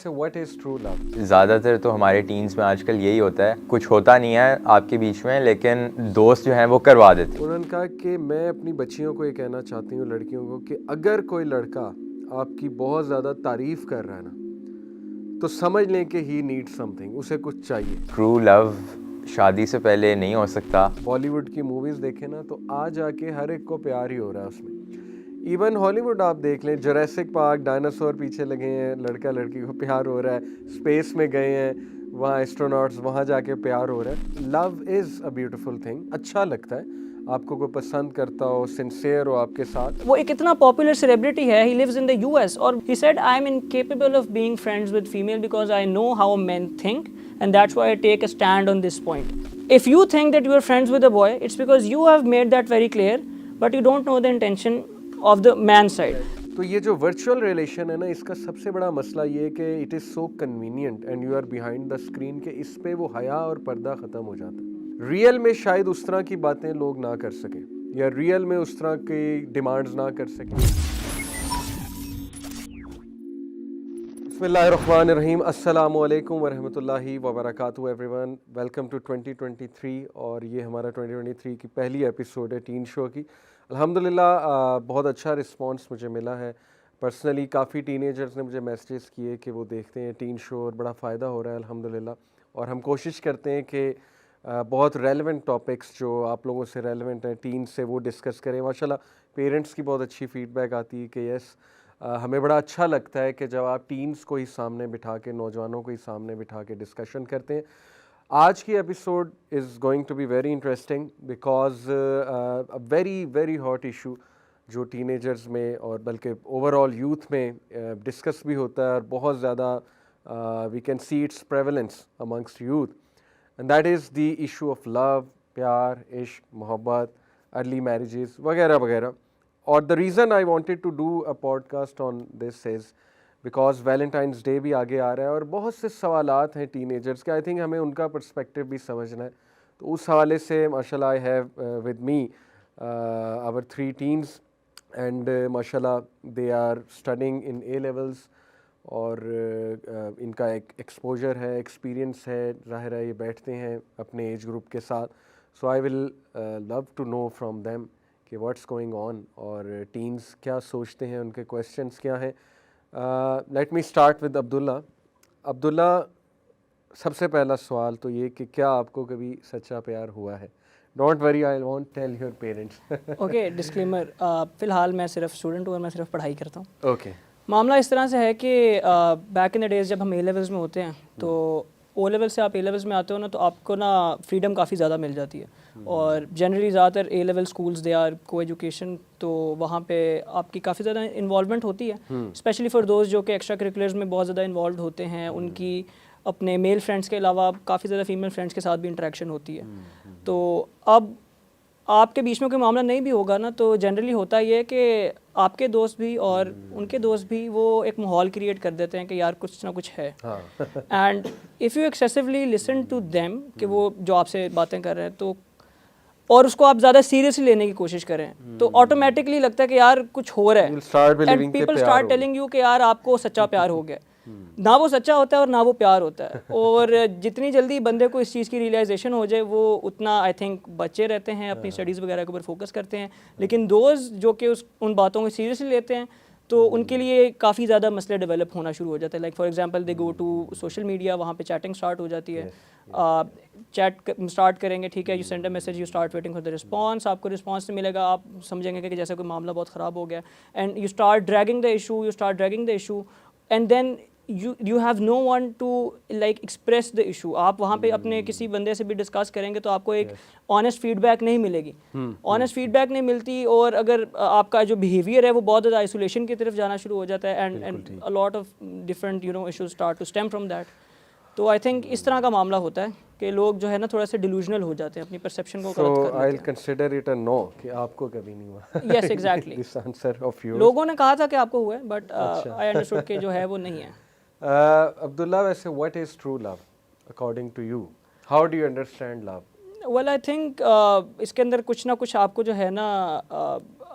So what is true love? ज़्यादातर तो हमारे टीन्स में आजकल यही होता है, कुछ होता नहीं है आपके बीच में, लेकिन दोस्त जो हैं वो करवा देते हैं। उन्होंने कहा कि मैं अपनी बच्चियों को ये कहना चाहती हूँ, लड़कियों को, कि अगर कोई लड़का आपकी बहुत ज़्यादा तारीफ़ कर रहा है ना, तो समझ लें कि ही नीड समथिंग, उसे कुछ चाहिए। ट्रू लव शादी से पहले नहीं हो सकता। बॉलीवुड की मूवीज़ देखें ना, तो आ जाके हर एक को प्यार ही हो रहा है उसमें। इवन हॉलीवुड आप देख लें, जुरासिक पार्क, डायनासोर पीछे लगे हैं, लड़का लड़की को प्यार हो रहा है, स्पेस में गए हैं, वहाँ एस्ट्रोनॉट्स, वहाँ जाके प्यार हो रहा है। Love is a beautiful thing, अच्छा लगता है। आपको कोई पसंद करता हो, सिंसियर हो आपके साथ। वो एक इतना पॉपुलर सेलिब्रिटी है, he lives in the US, और he said I am incapable of being friends with female because I know how men think and that's why I take a stand on this point. If you think that you are friends with a boy, it's because you have made that very clear, but you don't know the intention of the man side. तो ये जो virtual relation है ना, इसका सबसे बड़ा मसला ये है कि it is so convenient and you are behind the screen, के इस पे वो हया और पर्दा ख़त्म हो जाता है। रियल में शायद उस तरह की बातें लोग ना कर सकें, या रियल में उस तरह की डिमांड्स ना कर सकें। बिस्मिल्लाहिर्रहमानिर्रहीम, अस्सलामु अलैकुम वरहमतुल्लाहि वबरकातुहू एवरीवन। वेलकम टू 2023, और ये हमारा 2023 की पहली एपिसोड है टीन शो की। अल्हम्दुलिल्लाह बहुत अच्छा रिस्पांस मुझे मिला है। पर्सनली काफ़ी टीनेजर्स ने मुझे मैसेजेस किए कि वो देखते हैं टीन शो और बड़ा फ़ायदा हो रहा है अल्हम्दुलिल्लाह। और हम कोशिश करते हैं कि बहुत रेलेवेंट टॉपिक्स जो आप लोगों से रेलेवेंट हैं टीन से, वो डिस्कस करें। माशाल्लाह पेरेंट्स की बहुत अच्छी फ़ीडबैक आती है कि यस, हमें बड़ा अच्छा लगता है कि जब आप टीन्स को ही सामने बिठा के, नौजवानों को ही सामने बिठा के डिस्कशन करते हैं। आज की episode is going to be very interesting because a very very hot issue जो टीनेजर्स में और बल्कि ओवरऑल यूथ में डिस्कस भी होता है, और बहुत ज़्यादा we can see its prevalence amongst youth, and that is the issue of love, प्यार, इश्क, मोहब्बत, अर्ली मैरिजेस वगैरह वगैरह। और the reason I wanted to do a podcast on this is because Valentine's day भी आगे आ रहा है, और बहुत से सवालात हैं टीनेजर्स के। आई थिंक हमें उनका पर्सपेक्टिव भी समझना है। तो उस हवाले से माशाल्लाह I have with me our 3 teens, and माशाल्लाह they are studying in A levels, और इनका एक एक्सपोजर है, एक्सपीरियंस है, ज़ाहिर है ये बैठते हैं अपने एज ग्रुप के साथ। So I will love to know from them कि व्हाट्स गोइंग ऑन, और टीन्स क्या सोचते हैं, उनके क्वेश्चंस क्या हैं। Let me start with Abdullah. Abdullah, सबसे पहला सवाल तो ये कि क्या आपको कभी सच्चा प्यार हुआ है? Don't worry, I won't tell your parents. Okay, disclaimer, फ़िलहाल मैं सिर्फ स्टूडेंट हूँ और मैं सिर्फ पढ़ाई करता हूँ। ओके। मामला इस तरह से है कि बैक इन द डेज़ जब हम ए लेवल्स में होते हैं, तो ओ लेवल से आप ए लेवल्स में आते हो ना, तो आपको ना फ्रीडम काफ़ी ज़्यादा मिल जाती है। और जनरली ज़्यादातर ए लेवल स्कूल्स दे आर को एजुकेशन, तो वहाँ पे आपकी काफ़ी ज़्यादा इन्वॉल्वमेंट होती है, स्पेशली फॉर दोस्त जो कि एक्स्ट्रा करिकुलर्स में बहुत ज़्यादा इन्वॉल्व होते हैं। उनकी अपने मेल फ्रेंड्स के अलावा काफ़ी ज़्यादा फीमेल फ्रेंड्स के साथ भी इंटरेक्शन होती है। तो अब आपके बीच में कोई मामला नहीं भी होगा ना, तो जनरली होता ये है कि आपके दोस्त भी और उनके दोस्त भी वो एक माहौल क्रिएट कर देते हैं कि यार कुछ ना कुछ है। And if you excessively listen to them कि वो जो आपसे बातें कर रहे हैं, तो और उसको आप ज़्यादा सीरियसली लेने की कोशिश करें, तो ऑटोमेटिकली लगता है कि यार कुछ हो रहा है, and people start telling you कि यार आपको सच्चा प्यार हो गया। ना वो सच्चा होता है और ना वो प्यार होता है। और जितनी जल्दी बंदे को इस चीज़ की रियलाइजेशन हो जाए, वो उतना आई थिंक बच्चे रहते हैं, अपनी स्टडीज़ वगैरह के ऊपर फोकस करते हैं। लेकिन दोस्त जो कि उन बातों को सीरियसली लेते हैं, तो उनके लिए काफ़ी ज़्यादा मसले डेवलप होना शुरू हो जाते हैं। Like for example they go to social media, वहाँ पे चैटिंग स्टार्ट हो जाती है। चैट स्टार्ट करेंगे, ठीक है, you send a message, you start waiting for the response. आपको रिस्पांस नहीं मिलेगा, आप समझेंगे कि जैसे कोई मामला बहुत ख़राब हो गया, and you start dragging the issue, and then you have no one to like express the issue. आप वहाँ पे अपने किसी बंदे से भी डिस्कस करेंगे तो आपको एक ऑनेस्ट फीडबैक नहीं मिलेगी, ऑनेस्ट फीडबैक नहीं मिलती। और अगर आपका जो बिहेवियर है वो बहुत ज़्यादा आइसोलेशन की तरफ जाना शुरू हो जाता है, and a lot of different issues start to stem from that. तो आई थिंक इस तरह का मामला होता है कि लोग जो है ना थोड़ा सा डिलूजनल हो जाते हैं, अपनी परसेप्शन को गलत कर लेते हैं। I will consider it a no कि आपको कभी नहीं हुआ। Yes, exactly. This answer of yours. लोगों ने कहा था कि आपको हुआ है, बट आई अंडरस्टूड कि जो है वो नहीं है। अब्दुल्ला, वैसे what is true love according to you? How do you understand love? Well I think इसके अंदर कुछ ना कुछ आपको जो है ना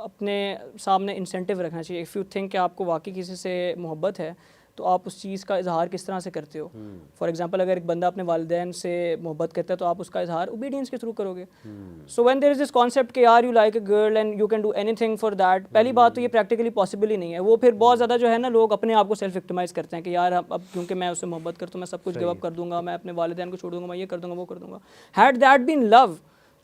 अपने सामने इंसेंटिव रखना चाहिए। इफ़ यू थिंक कि आपको वाकई किसी से मोहब्बत है, तो आप उस चीज़ का इजहार किस तरह से करते हो। फॉर एग्जांपल अगर एक बंदा अपने वालिदैन से मोहब्बत करता है तो आप उसका इजहार ओबीडियंस के थ्रू करोगे। So when there is this concept कि यार you like a girl and you can do anything for that, पहली बात तो ये प्रैक्टिकली पॉसिबल ही नहीं है। वो फिर बहुत ज़्यादा जो है ना लोग अपने आप को सेल्फ विक्टिमाइज करते हैं कि यार अब क्योंकि मैं उससे मोहब्बत करता हूँ मैं सब कुछ गिव अप कर दूंगा, मैं अपने वालिदैन को छोड़ दूंगा, मैं ये कर दूंगा वो कर दूंगा। हैड दैट बीन लव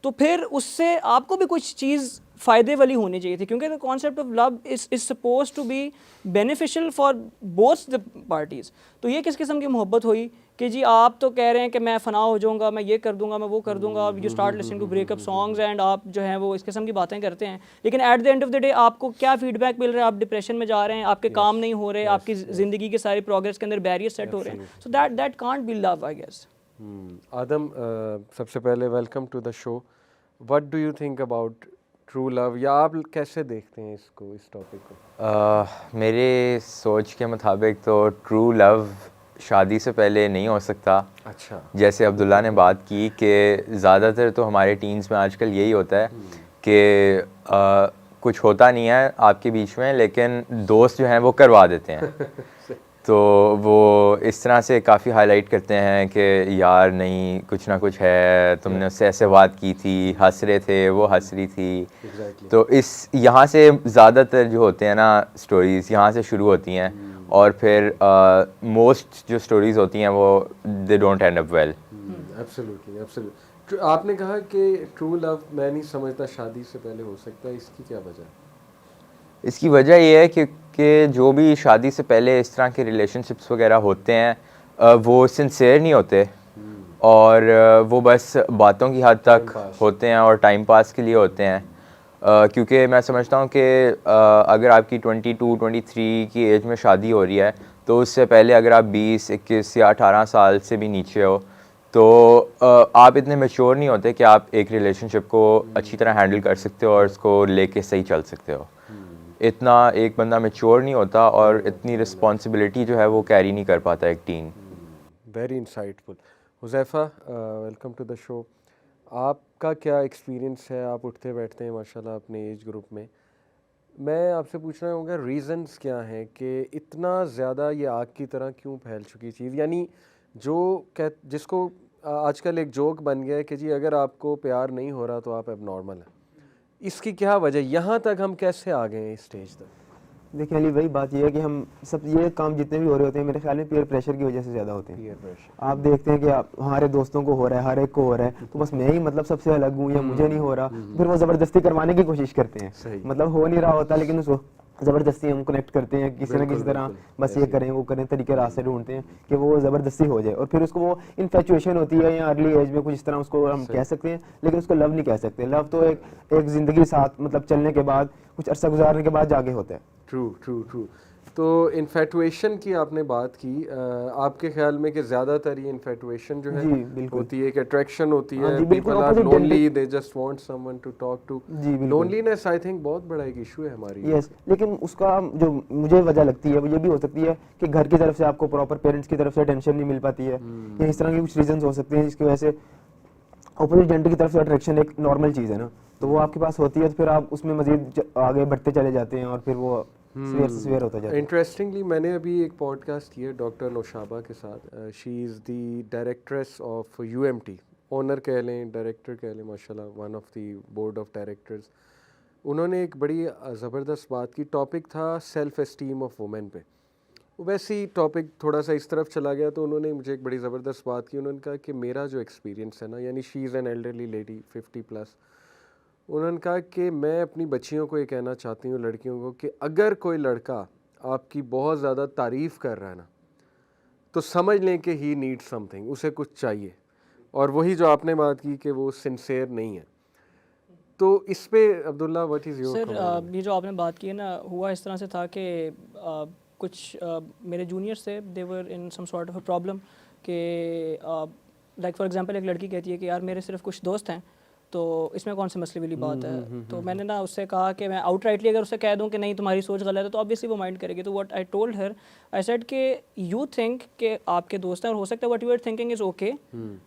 तो फिर उससे आपको भी कुछ चीज़ फ़ायदे वाली होनी चाहिए थी, क्योंकि the concept of love is suppose to be beneficial for both the parties. तो ये किस किस्म की मोहब्बत हुई कि जी आप तो कह रहे हैं कि मैं फना हो जाऊंगा, मैं ये कर दूंगा, मैं वो कर दूंगा, you start listening to breakup songs and आप जो है वो इस किस्म की बातें करते हैं, लेकिन at the end of the day आपको क्या फीडबैक मिल रहा है? आप डिप्रेशन में जा रहे हैं, आपके काम नहीं हो रहे, आपकी ज़िंदगी के सारे प्रोग्रेस के अंदर बैरियर सेट हो रहे हैं। So that can't be love I guess. Adam, सबसे पहले welcome to the show. What do you think about true love, या आप कैसे देखते हैं इसको, इस टॉपिक को? मेरे सोच के मुताबिक तो ट्रू लव शादी से पहले नहीं हो सकता। अच्छा। जैसे अब्दुल्ला ने बात की कि ज़्यादातर तो हमारे टीन्स में आजकल यही होता है कि कुछ होता नहीं है आपके बीच में, लेकिन दोस्त जो हैं वो करवा देते हैं। तो वो इस तरह से काफ़ी हाईलाइट करते हैं कि यार नहीं कुछ ना कुछ है, तुमने उससे ऐसे बात की थी, हंस रहे थे, वो हंस रही थी। तो इस यहाँ से ज़्यादातर जो होते हैं ना स्टोरीज़ यहाँ से शुरू होती हैं और फिर मोस्ट जो स्टोरीज़ होती हैं वो they don't and up well. Absolutely absolutely. आपने कहा कि ट्रू लव मैं नहीं समझता शादी से पहले हो सकता है, इसकी क्या वजह है? इसकी वजह ये है कि जो भी शादी से पहले इस तरह के रिलेशनशिप्स वगैरह होते हैं वो सिंसेयर नहीं होते और वो बस बातों की हद तक होते हैं और टाइम पास के लिए होते हैं। क्योंकि मैं समझता हूँ कि अगर आपकी 22-23 की एज में शादी हो रही है तो उससे पहले अगर आप 20, 21 या 18 साल से भी नीचे हो तो आप इतने मैच्योर नहीं होते कि आप एक रिलेशनशिप को अच्छी तरह हैंडल कर सकते हो और उसको लेके सही चल सकते हो। इतना एक बंदा मैच्योर नहीं होता और इतनी रिस्पॉन्सिबिलिटी जो है वो कैरी नहीं कर पाता एक teen. Very insightful. Huzaifa, welcome to the show. आपका क्या एक्सपीरियंस है? आप उठते बैठते हैं माशाल्लाह अपने एज ग्रुप में। मैं आपसे पूछना चाहूँगा रीज़न्स क्या हैं कि इतना ज़्यादा ये आग की तरह क्यों फैल चुकी चीज़? यानी जो जिसको आजकल एक जोक बन गया है कि जी अगर आपको प्यार नहीं हो रहा तो आप एबनॉर्मल हैं। इसकी क्या वजह, यहाँ तक हम कैसे आ गए हैं इस स्टेज तक? देखिए अली, वही बात ये है कि हम सब ये काम जितने भी हो रहे होते हैं मेरे ख्याल में पीयर प्रेशर की वजह से ज़्यादा होते हैं। Peer pressure. आप देखते हैं कि हमारे दोस्तों को हो रहा है, हर एक को हो रहा है, तो बस मैं ही मतलब सबसे अलग हूँ या मुझे नहीं हो रहा, फिर वो ज़बरदस्ती करवाने की कोशिश करते हैं। मतलब हो नहीं रहा होता लेकिन उसको ज़बरदस्ती हम कनेक्ट करते हैं किसी न किसी तरह, बस ये करें वो करें, तरीके रास्ते ढूंढते हैं कि वो ज़बरदस्ती हो जाए और फिर उसको वो इन्फेचुएशन होती है या अर्ली एज में कुछ इस तरह उसको हम कह सकते हैं, लेकिन उसको लव नहीं कह सकते। लव तो एक ज़िंदगी साथ मतलब चलने के बाद, कुछ अरसा गुजारने के बाद जाके होता है। True true true. तो इन्फेटुएशन की आपने बात की, आपके ख्याल में कि ज़्यादातर ये इन्फेटुएशन जो है होती है, एक अट्रैक्शन होती है, people are lonely, they just want someone to talk to. Loneliness I think बहुत बड़ा एक इशू है हमारी। यस, लेकिन उसका जो मुझे वजह लगती है वो ये भी हो सकती है कि घर की तरफ से आपको प्रॉपर पेरेंट्स की तरफ से अटेंशन नहीं मिल पाती है, या इस तरह की कुछ रीजंस हो सकते हैं जिसकी वजह से अपोजिट जेंडर की तरफ से अट्रैक्शन एक नॉर्मल चीज़ है ना, तो वो आपके पास होती है तो फिर आप उसमें मजीद आगे बढ़ते चले जाते हैं और फिर वो सवेर से सवेर होता जाता है। इंटरेस्टिंगली मैंने अभी एक पॉडकास्ट किया डॉक्टर नौशाबा के साथ। She is the directress of UMT, owner कह लें, डायरेक्टर कह लें, माशाल्लाह one of the board of directors. उन्होंने एक बड़ी ज़बरदस्त बात की, टॉपिक था सेल्फ़ एस्टीम ऑफ वुमेन पे। वैसे ही टॉपिक थोड़ा सा इस तरफ चला गया तो उन्होंने मुझे एक बड़ी ज़बरदस्त बात की। उन्होंने कहा कि मेरा जो एक्सपीरियंस है ना, यानी she is an elderly lady 50+, उन्होंने कहा कि मैं अपनी बच्चियों को ये कहना चाहती हूँ, लड़कियों को, कि अगर कोई लड़का आपकी बहुत ज़्यादा तारीफ़ कर रहा है ना तो समझ लें कि ही नीड समथिंग, उसे कुछ चाहिए। और वही जो आपने बात की कि वो सिंसेयर नहीं है। तो इस पे Abdullah what is your comment? Sir ये जो आपने बात की है ना, हुआ इस तरह से था कि कुछ मेरे जूनियर्स थे, they were in some sort of a problem कि लाइक फॉर एग्जांपल एक लड़की कहती है कि यार मेरे सिर्फ कुछ दोस्त हैं, तो इसमें कौन सी मसले वाली बात है। तो मैंने ना उससे कहा कि मैं आउटराइटली अगर उससे कह दूं कि नहीं तुम्हारी सोच गलत है तो ऑब्वियसली वो माइंड करेगी। तो what I told her, I said कि यू थिंक कि आपके दोस्त हैं और हो सकता है what you are thinking is okay,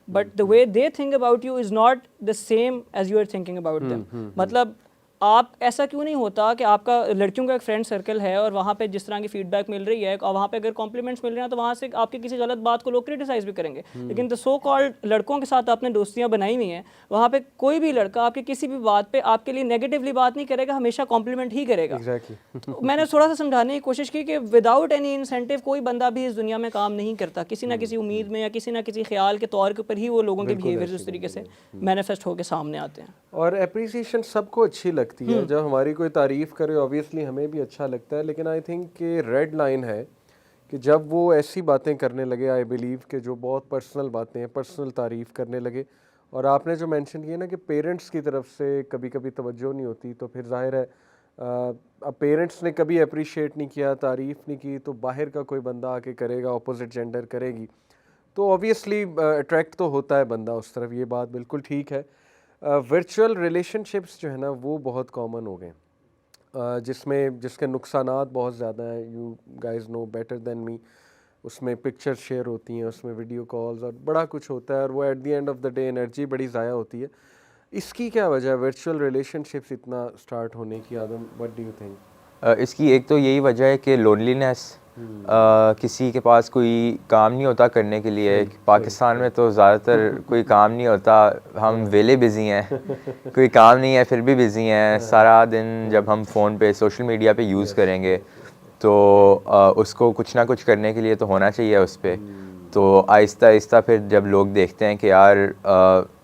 but the way they think about you is not the same as you are thinking about them. मतलब आप ऐसा क्यों नहीं होता कि आपका लड़कियों का एक फ्रेंड सर्कल है और वहाँ पे जिस तरह की फीडबैक मिल रही है और वहाँ पे अगर कॉम्प्लीमेंट्स मिल रहे हैं तो वहाँ से आपकी किसी गलत बात को लोग क्रिटिसाइज भी करेंगे, लेकिन द सो कॉल्ड लड़कों के साथ आपने दोस्तियाँ बनाई हुई हैं, वहाँ पे कोई भी लड़का आपकी किसी भी बात पे आपके लिए नेगेटिवली बात नहीं करेगा, हमेशा कॉम्प्लीमेंट ही करेगा। एग्जैक्टली। तो मैंने थोड़ा सा समझाने की कोशिश की कि विदाउट एनी इंसेंटिव कोई बंदा भी इस दुनिया में काम नहीं करता, किसी ना किसी उम्मीद में या किसी ना किसी ख्याल के तौर के ऊपर ही वो लोगों के बिहेवियर उस तरीके से मैनिफेस्ट होकर सामने आते हैं। और अप्रिसिएशन सबको अच्छी लगती है, जब हमारी कोई तारीफ़ करे ऑब्वियसली हमें भी अच्छा लगता है, लेकिन आई थिंक कि रेड लाइन है कि जब वो ऐसी बातें करने लगे, आई बिलीव कि जो बहुत पर्सनल बातें हैं, पर्सनल तारीफ़ करने लगे, और आपने जो मेंशन किया ना कि पेरेंट्स की तरफ से कभी कभी तवज्जो नहीं होती, तो फिर जाहिर है अब पेरेंट्स ने कभी अप्रिशिएट नहीं किया, तारीफ़ नहीं की, तो बाहर का कोई बंदा आके करेगा, अपोजिट जेंडर करेगी, तो ऑब्वियसली अट्रैक्ट तो होता है बंदा उस तरफ, ये बात बिल्कुल ठीक है। वर्चुअल रिलेशनशिप्स जो है ना वो बहुत कॉमन हो गए, जिसके नुकसानात बहुत ज़्यादा हैं, you guys know better than me. उसमें पिक्चर शेयर होती हैं, उसमें वीडियो कॉल्स और बड़ा कुछ होता है, और वो at the end of the day energy बड़ी ज़ाया होती है। इसकी क्या वजह है वर्चुअल रिलेशनशिप्स इतना स्टार्ट होने की? आदम, व्हाट डू यू थिंक? इसकी एक तो यही वजह है कि लोनलीनेस, किसी के पास कोई काम नहीं होता करने के लिए। पाकिस्तान में तो ज़्यादातर कोई काम नहीं होता, हम वेले बिज़ी हैं, कोई काम नहीं है फिर भी बिज़ी हैं सारा दिन। जब हम फ़ोन पे सोशल मीडिया पे यूज़ करेंगे तो उसको कुछ ना कुछ करने के लिए तो होना चाहिए उस पर। तो आहिस्ता आहिस्ता फिर जब लोग देखते हैं कि यार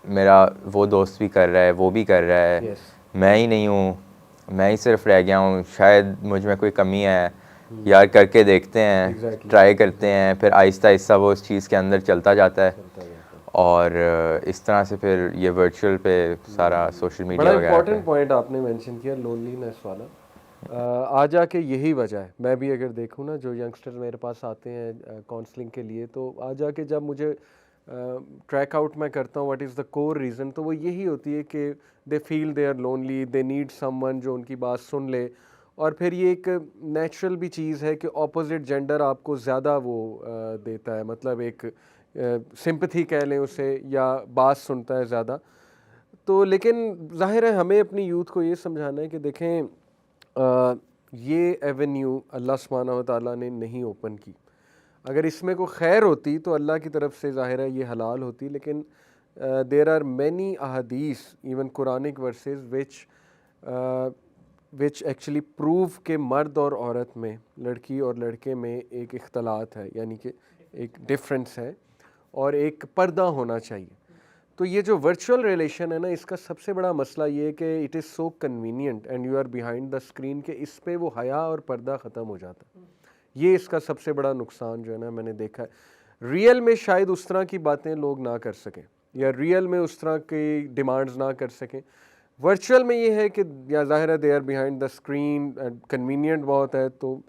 मेरा वो दोस्त भी कर रहा है, वो भी कर रहा है, मैं ही नहीं हूँ, मैं ही सिर्फ रह गया हूँ, शायद मुझ में कोई कमी है, यार करके देखते हैं, ट्राई करते हैं, फिर आहिस्ता आहिस्ता वो उस चीज़ के अंदर चलता जाता है, और इस तरह से फिर ये वर्चुअल पे सारा सोशल मीडिया बड़ा वगैरह इंपॉर्टेंट पॉइंट आपने मेंशन किया, लोनलीनेस वाला। आ जाके यही वजह है, मैं भी अगर देखूँ ना, जो यंगस्टर मेरे पास आते हैं काउंसलिंग के लिए, तो आ जाके जब मुझे ट्रैक आउट मैं करता हूँ what is the core reason, तो वो यही होती है कि they feel they are lonely, they need someone जो उनकी बात सुन ले। और फिर ये एक नेचुरल भी चीज़ है कि ऑपोजिट जेंडर आपको ज़्यादा वो देता है, मतलब एक सिंपैथी कह लें उसे, या बात सुनता है ज़्यादा। तो लेकिन जाहिर है हमें अपनी यूथ को ये समझाना है कि देखें ये एवेन्यू अल्लाह सुब्हानहू व तआला ने नहीं ओपन की। अगर इसमें कोई खैर होती तो अल्लाह की तरफ से जाहिर है ये हलाल होती, लेकिन देर आर मैनी अहदीस even Quranic verses which actually prove के मर्द और औरत में, लड़की और लड़के में एक इख्तलात है, यानी कि एक डिफरेंस है और एक पर्दा होना चाहिए। तो ये जो वर्चुअल रिलेशन है ना, इसका सबसे बड़ा मसला ये है कि it is so convenient and you are behind the screen, के इस पे वो हया और पर्दा ख़त्म हो जाता है। ये इसका सबसे बड़ा नुकसान जो है ना मैंने देखा है। रियल में शायद उस तरह की बातें लोग ना कर सकें, या रियल में उस तरह की डिमांड्स ना कर सकें। वर्चुअल में ये है कि या ज़ाहिर है they are behind the screen, convenient बहुत है, तो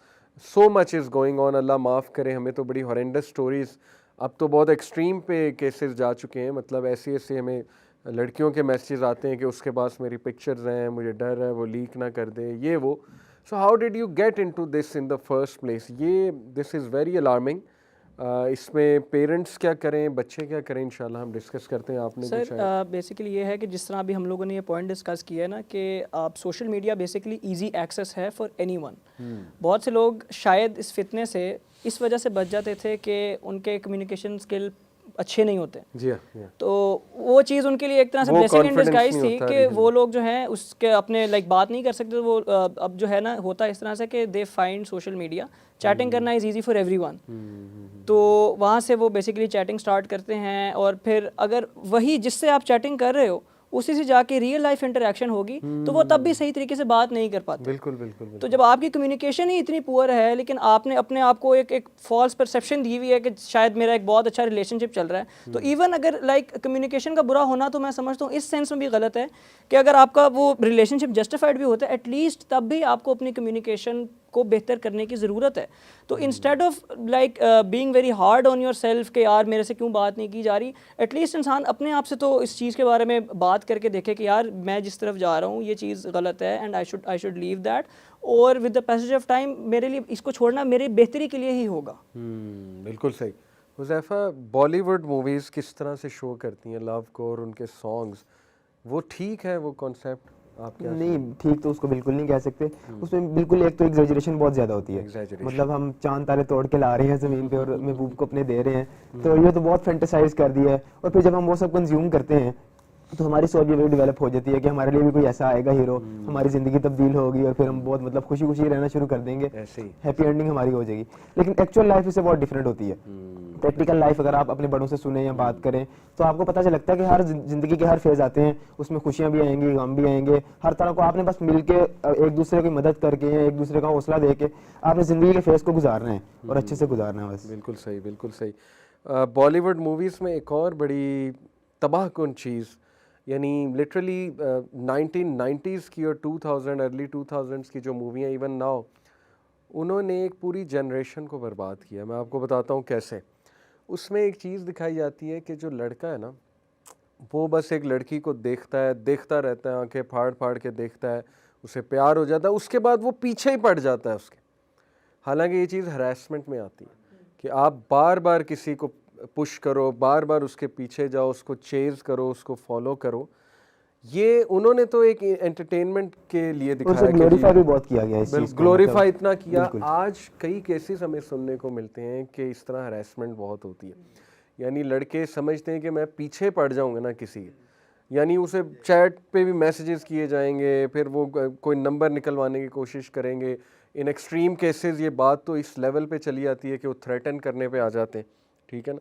so much is going on. अल्लाह माफ़ करे, हमें तो बड़ी हॉरेंडस स्टोरीज़, अब तो बहुत एक्सट्रीम पे केसेस जा चुके हैं, मतलब ऐसे ऐसे हमें लड़कियों के मैसेज आते हैं कि उसके पास मेरी पिक्चर्स हैं, मुझे डर है वो लीक ना कर दे, ये वो। So how did you get into this in the first place? ये दिस इज़ वेरी अलार्मिंग। इसमें पेरेंट्स क्या करें, बच्चे क्या करें, इंशाल्लाह हम डिस्कस करते हैं। आपने सर बेसिकली ये है कि जिस तरह अभी हम लोगों ने ये पॉइंट डिस्कस किया है ना कि आप social media basically easy access है फॉर एनीवन। बहुत से लोग शायद इस फितने से इस वजह से बच जाते थे कि उनके कम्युनिकेशन स्किल अच्छे नहीं होते। जी हाँ, तो वो चीज़ उनके लिए एक तरह से ब्लेसिंग इन डिस्गाइज थी कि वो लोग जो हैं उसके अपने लाइक बात नहीं कर सकते, तो वो अब जो है ना होता इस तरह से कि they find social media chatting करना इज़ ईजी फॉर एवरीवन। तो वहाँ से वो बेसिकली चैटिंग स्टार्ट करते हैं, और फिर अगर वही जिससे आप चैटिंग कर रहे हो उसी से जाके रियल लाइफ इंटरेक्शन होगी तो वो तब भी सही तरीके से बात नहीं कर पाते। बिल्कुल। तो जब आपकी कम्युनिकेशन ही इतनी पुअर है, लेकिन आपने अपने आप को एक फॉल्स परसेप्शन दी हुई है कि शायद मेरा एक बहुत अच्छा रिलेशनशिप चल रहा है, तो इवन अगर लाइक कम्युनिकेशन का बुरा होना तो मैं समझता हूँ इस सेंस में भी गलत है कि अगर आपका वो रिलेशनशिप जस्टिफाइड भी होता है, एटलीस्ट तब भी आपको अपनी कम्युनिकेशन को बेहतर करने की ज़रूरत है। तो instead of like being very hard on your self कि यार मेरे से क्यों बात नहीं की जा रही, एटलीस्ट इंसान अपने आप से तो इस चीज़ के बारे में बात करके देखे कि यार मैं जिस तरफ जा रहा हूँ ये चीज़ गलत है and I should leave that, और with the passage of time मेरे लिए इसको छोड़ना मेरी बेहतरी के लिए ही होगा। बिल्कुल सही। हुज़ैफ़ा, बॉलीवुड मूवीज़ किस तरह से शो करती हैं लव को और उनके सॉन्ग्स, वो ठीक है वो कॉन्सेप्ट? आप क्या? नहीं, ठीक तो उसको बिल्कुल नहीं कह सकते। उसमें बिल्कुल एक तो एग्जैजरेशन बहुत ज्यादा होती है। Exaggeration. मतलब हम चांद तारे तोड़ के ला रहे हैं जमीन पे और महबूब को अपने दे रहे हैं, तो ये तो बहुत फैंटेसाइज कर दिया है। और फिर जब हम वो सब कंज्यूम करते हैं तो हमारी सोच भी डेवलप हो जाती है कि हमारे लिए भी कोई ऐसा आएगा हीरो, हमारी जिंदगी तब्दील होगी और फिर हम बहुत मतलब खुशी खुशी रहना शुरू कर देंगे, ऐसे ही। हैप्पी एंडिंग हमारी हो जाएगी। लेकिन एक्चुअल लाइफ इससे बहुत डिफरेंट होती है। प्रैक्टिकल लाइफ अगर आप अपने बड़ों से सुने या बात करें तो आपको पता चल लगता है कि हर जिंदगी के हर फेज आते हैं, उसमें खुशियां भी आएंगी, गम भी आएंगे, हर तरह को आपने बस मिलके एक दूसरे की मदद करके या एक दूसरे का हौसला देके आपने जिंदगी के फेज को गुजारना है और अच्छे से गुजारना है बस। बिल्कुल सही, बिल्कुल सही। बॉलीवुड मूवीज़ में एक और बड़ी तबाहकुन चीज़, यानी लिटरली 1990s की और 2000 अर्ली 2000s की जो मूवियाँ इवन नाउ, उन्होंने एक पूरी जनरेशन को बर्बाद किया। मैं आपको बताता हूँ कैसे। उसमें एक चीज़ दिखाई जाती है कि जो लड़का है ना, वो बस एक लड़की को देखता है, देखता रहता है, आंखें फाड़ फाड़ के देखता है, उसे प्यार हो जाता है, उसके बाद वो पीछे ही पड़ जाता है उसके। हालांकि ये चीज़ हरासमेंट में आती है कि आप बार बार किसी को पुश करो, बार बार उसके पीछे जाओ, उसको चेज़ करो, उसको फॉलो करो। ये उन्होंने तो एक एंटरटेनमेंट के लिए और दिखाया उसे कि ग्लोरीफाई भी बहुत किया गया है इस चीज को, ग्लोरीफाई मतलब इतना किया। बिल्कुल। आज कई केसेस हमें सुनने को मिलते हैं कि इस तरह हरासमेंट बहुत होती है, यानी लड़के समझते हैं कि मैं पीछे पड़ जाऊंगा ना किसी के, यानी उसे चैट पे भी मैसेजेस किए जाएंगे, फिर वो कोई नंबर निकलवाने की कोशिश करेंगे। इन एक्सट्रीम केसेस ये बात तो इस लेवल पे चली जाती है कि वो थ्रेटन करने पे आ जाते हैं, ठीक है ना।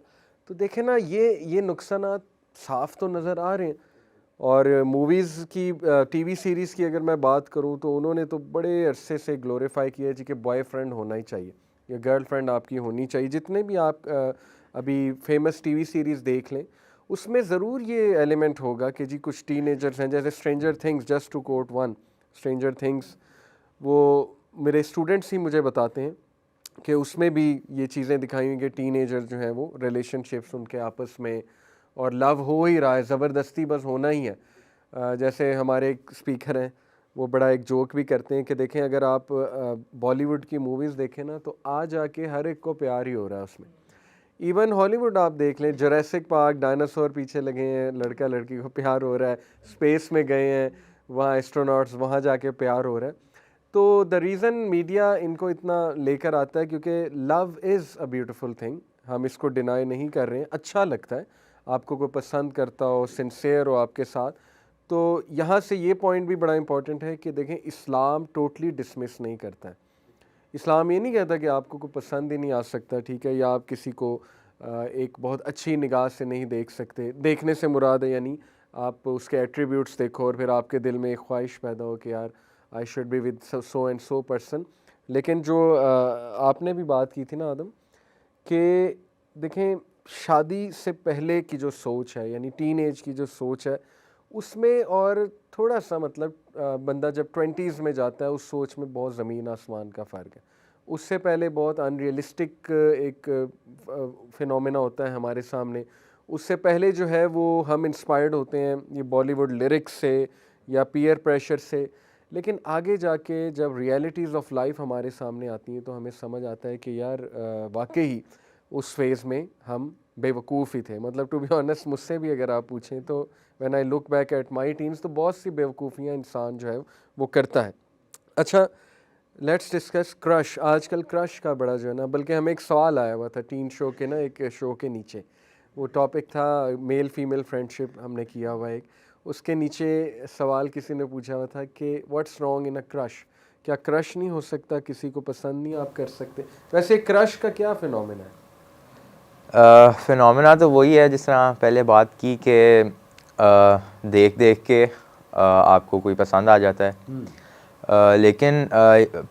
तो देखें ना, ये नुकसानात साफ तो नज़र आ रहे हैं। और मूवीज़ की टीवी सीरीज़ की अगर मैं बात करूं तो उन्होंने तो बड़े अरसे से ग्लोरीफाई किया है जी कि बॉयफ्रेंड होना ही चाहिए या गर्लफ्रेंड आपकी होनी चाहिए। जितने भी आप अभी फेमस टीवी सीरीज़ देख लें, उसमें ज़रूर ये एलिमेंट होगा कि जी कुछ टीनेजर्स हैं, जैसे stranger things, just to quote one, stranger things, वो मेरे स्टूडेंट्स ही मुझे बताते हैं कि उसमें भी ये चीज़ें दिखाई हुई कि टीनेजर जो हैं वो रिलेशनशिप्स उनके आपस में, और लव हो ही रहा है, ज़बरदस्ती बस होना ही है। जैसे हमारे एक स्पीकर हैं, वो बड़ा एक जोक भी करते हैं कि देखें अगर आप बॉलीवुड की मूवीज़ देखें ना तो आ जाके हर एक को प्यार ही हो रहा है उसमें। इवन हॉलीवुड आप देख लें, जुरासिक पार्क, डायनासोर पीछे लगे हैं, लड़का लड़की को प्यार हो रहा है, स्पेस में गए हैं, वहाँ एस्ट्रोनॉट्स, वहाँ जाके प्यार हो रहा है। तो द रीज़न मीडिया इनको इतना लेकर आता है क्योंकि love is a beautiful thing, हम इसको डिनाई नहीं कर रहे हैं, अच्छा लगता है आपको कोई पसंद करता हो, सिंसेयर हो आपके साथ। तो यहाँ से ये पॉइंट भी बड़ा इंपॉर्टेंट है कि देखें, इस्लाम टोटली डिसमिस नहीं करता है। इस्लाम ये नहीं कहता कि आपको कोई पसंद ही नहीं आ सकता, ठीक है, या आप किसी को एक बहुत अच्छी निगाह से नहीं देख सकते। देखने से मुराद है यानी आप उसके एट्रीब्यूट्स देखो और फिर आपके दिल में एक ख्वाहिश पैदा हो कि यार I should be with so and so person. लेकिन जो आपने भी बात की थी ना आदम, कि देखें शादी से पहले की जो सोच है, यानी टीन एज की जो सोच है, उसमें और थोड़ा सा मतलब बंदा जब 20s में जाता है उस सोच में बहुत ज़मीन आसमान का फ़र्क है। उससे पहले बहुत अनरियलिस्टिक एक फिनोमेना होता है हमारे सामने। उससे पहले जो है वो हम इंस्पायर्ड होते हैं ये बॉलीवुड लिरिक्स से या पीयर प्रेशर से, लेकिन आगे जाके जब रियलिटीज़ ऑफ लाइफ हमारे सामने आती हैं तो हमें समझ आता है कि यार वाकई उस फेज़ में हम बेवकूफ़ ही थे। मतलब टू बी ऑनेस्ट, मुझसे भी अगर आप पूछें तो when I look back at my teens तो बहुत सी बेवकूफ़ियाँ इंसान जो है वो करता है। अच्छा, लेट्स डिस्कस क्रश। आजकल क्रश का बड़ा जो है ना, बल्कि हमें एक सवाल आया हुआ था टीन शो के ना, एक शो के नीचे वो टॉपिक था मेल फीमेल फ्रेंडशिप, हमने किया हुआ एक, उसके नीचे सवाल किसी ने पूछा हुआ था कि what's wrong in a crush, क्या क्रश नहीं हो सकता, किसी को पसंद नहीं आप कर सकते? वैसे क्रश का क्या फिनोमेना है? फिनोमेना तो वही है जिस तरह पहले बात की कि देख देख के आपको कोई पसंद आ जाता है। लेकिन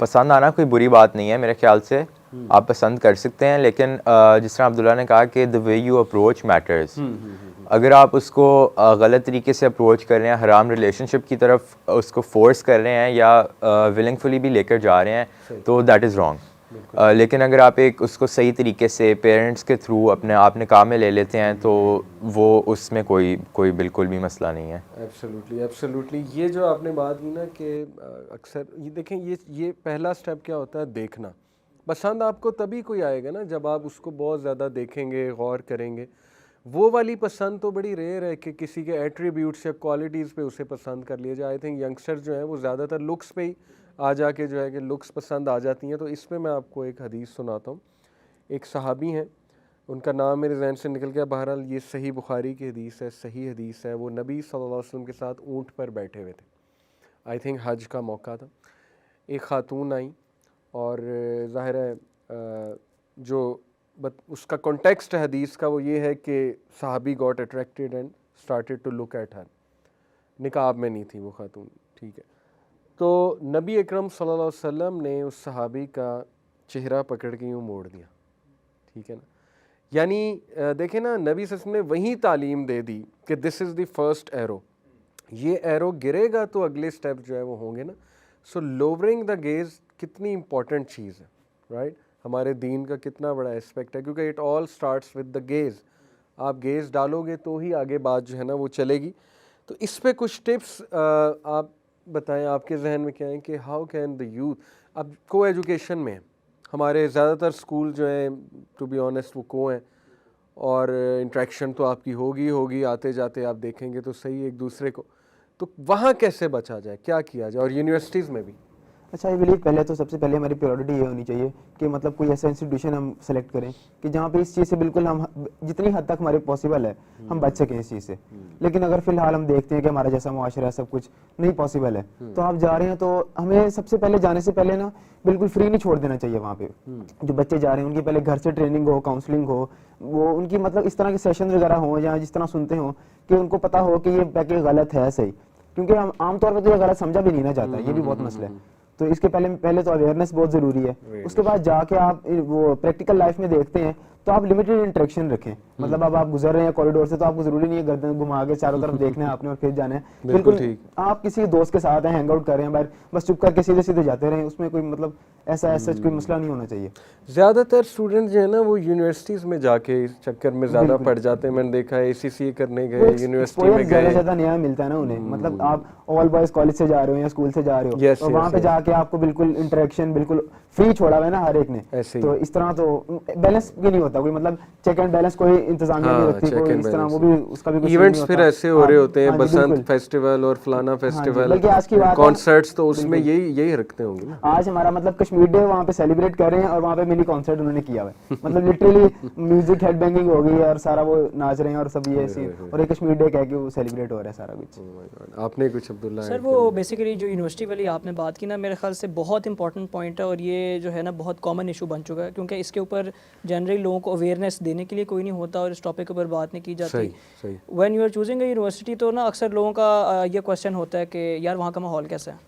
पसंद आना कोई बुरी बात नहीं है मेरे ख्याल से, आप पसंद कर सकते हैं, लेकिन जिस तरह अब्दुल्ला ने कहा कि the way you approach matters. अगर आप उसको गलत तरीके से अप्रोच कर रहे हैं, हराम रिलेशनशिप की तरफ उसको फोर्स कर रहे हैं या विलिंगफुली भी लेकर जा रहे हैं तो दैट इज़ रॉन्ग। लेकिन अगर आप एक उसको सही तरीके से पेरेंट्स के थ्रू अपने आप निकाह में ले लेते हैं तो वो उसमें कोई बिल्कुल भी मसला नहीं है। Absolutely, absolutely. ये जो आपने बात की ना कि अक्सर ये देखें, ये पहला स्टेप क्या होता है, देखना। पसंद आपको तभी कोई आएगा ना जब आप उसको बहुत ज़्यादा देखेंगे, गौर करेंगे। वो वाली पसंद तो बड़ी रेयर है कि किसी के एट्रीब्यूट्स या क्वालिटीज़ पे उसे पसंद कर लिया जाए। आई थिंक यंगस्टर्स जो हैं वो ज़्यादातर लुक्स पे ही आ जाके जो है कि लुक्स पसंद आ जाती हैं। तो इसमें मैं आपको एक हदीस सुनाता हूँ। एक सहाबी हैं, उनका नाम मेरे जहन से निकल गया, बहरहाल ये सही बुखारी की हदीस है, सही हदीस है। वो नबी सल्लल्लाहु अलैहि वसल्लम के साथ ऊँट पर बैठे हुए थे, आई थिंक हज का मौका था। एक ख़ातून आई और ज़ाहिर है जो उसका कॉन्टेक्स्ट है हदीस का वो ये है कि सहाबी got attracted and started to look at her. निकाब में नहीं थी वो खातून, ठीक है। तो नबी अकरम सल्लल्लाहु अलैहि वसल्लम ने उस सहाबी का चेहरा पकड़ के यूँ मोड़ दिया, ठीक है ना। यानी देखें ना, नबी सल्लल्लाहु अलैहि वसल्लम ने वही तालीम दे दी कि this is the first arrow, ये एरो गिरेगा तो अगले स्टेप जो है वो होंगे ना। सो लोवरिंग द गेज कितनी इंपॉर्टेंट चीज़ है, राइट। हमारे दीन का कितना बड़ा एस्पेक्ट है, क्योंकि it all starts with the gaze. आप गेज़ डालोगे तो ही आगे बात जो है ना वो चलेगी। तो इस पे कुछ टिप्स आप बताएं, आपके जहन में क्या है कि हाउ कैन द यूथ, अब को एजुकेशन में हमारे ज़्यादातर स्कूल जो हैं टू बी ऑनेस्ट वो को हैं, और इंट्रैक्शन तो आपकी होगी आते जाते आप देखेंगे तो सही एक दूसरे को, तो वहाँ कैसे बचा जाए, क्या किया जाए, और यूनिवर्सिटीज़ में भी। अच्छा, आई बिलीव पहले तो सबसे पहले हमारी प्रायोरिटी ये होनी चाहिए कि मतलब कोई ऐसा इंस्टीट्यूशन हम सेलेक्ट करें कि जहाँ पे इस चीज़ से बिल्कुल हम जितनी हद तक हमारे पॉसिबल है हम बच सकें इस चीज़ से। लेकिन अगर फिलहाल हम देखते हैं कि हमारा जैसा मुआशरा है सब कुछ नहीं पॉसिबल है, तो आप जा रहे हैं तो हमें सबसे पहले जाने से पहले ना बिल्कुल फ्री नहीं छोड़ देना चाहिए। वहाँ पे जो बच्चे जा रहे हैं उनकी पहले घर से ट्रेनिंग हो, काउंसलिंग हो, वो उनकी मतलब इस तरह के सेशन वगैरह हो या जिस तरह सुनते हो कि उनको पता हो कि ये पैकेज गलत है सही, क्योंकि हम आमतौर पर तो ये गलत समझा भी नहीं ना जाता, ये भी बहुत मसला है। तो इसके पहले तो अवेयरनेस बहुत जरूरी है। उसके बाद जाके आप वो प्रैक्टिकल लाइफ में देखते हैं तो आप लिमिटेड इंटरेक्शन रखें। मतलब अब आप गुजर रहे हैं कॉरिडोर से तो आपको जरूरी नहीं है गर्दन घुमा के चारों तरफ देखना है आपने और फिर जाना है। बिल्कुल आप किसी दोस्त के साथ हैं, हैंग आउट कर रहे हैं बाहर, बस चुप करके सीधे सीधे जाते रहें, उसमें कोई मतलब ऐसा कोई मसला नहीं होना चाहिए। ज़्यादातर स्टूडेंट जो है ना वो यूनिवर्सिटीज़ में जाके इस चक्कर में ज़्यादा पड़ जाते हैं। मैंने देखा है ACCA करने गए, यूनिवर्सिटी में गए, ज़्यादा नया मिलता है ना उन्हें। मतलब आप ऑल बॉयज कॉलेज से जा रहे हो या स्कूल से जा रहे हो, तो वहाँ पे जाके आपको बिल्कुल इंटरेक्शन बिल्कुल फ्री छोड़ा हुआ है ना हर एक ने। तो इस तरह तो बैलेंस भी नहीं होता कोई, मतलब चेक एंड बैलेंस कोई इंतजामिया नहीं रखती कोई इस तरह, वो भी उसका भी कुछ इवेंट्स फिर ऐसे हो रहे होते हैं, बसंत फेस्टिवल और फलाना फेस्टिवल, बल्कि आज की बात कॉन्सर्ट्स, तो उसमें यही रखते होंगे ना। आज हमारा मतलब कश्मीर डे वहाँ पे सेलिब्रेट कर रहे हैं और वहाँ पे मिनी कॉन्सर्ट उन्होंने किया हुआ है। मतलब लिटरली म्यूजिक हेड बैंगिंग हो गई है और सारा वो नाच रहे हैं और सब ये ऐसी, और एक कश्मीर डे कह के वो सेलिब्रेट हो रहा है सारा कुछ। आपने कुछ अब्दुल्ला सर वो बेसिकली जो यूनिवर्सिटी वाली आपने बात की ना, मेरे ख्याल से बहुत इंपॉर्टेंट पॉइंट है, और ये जो है ना बहुत कॉमन इशू बन चुका है, क्योंकि इसके ऊपर जनरली लोगों को अवेयरनेस देने के लिए कोई नहीं होता और इस टॉपिक के ऊपर बात नहीं की जाती। When you are choosing a university तो ना अक्सर लोगों का ये क्वेश्चन होता है कि यार वहाँ का माहौल कैसा है।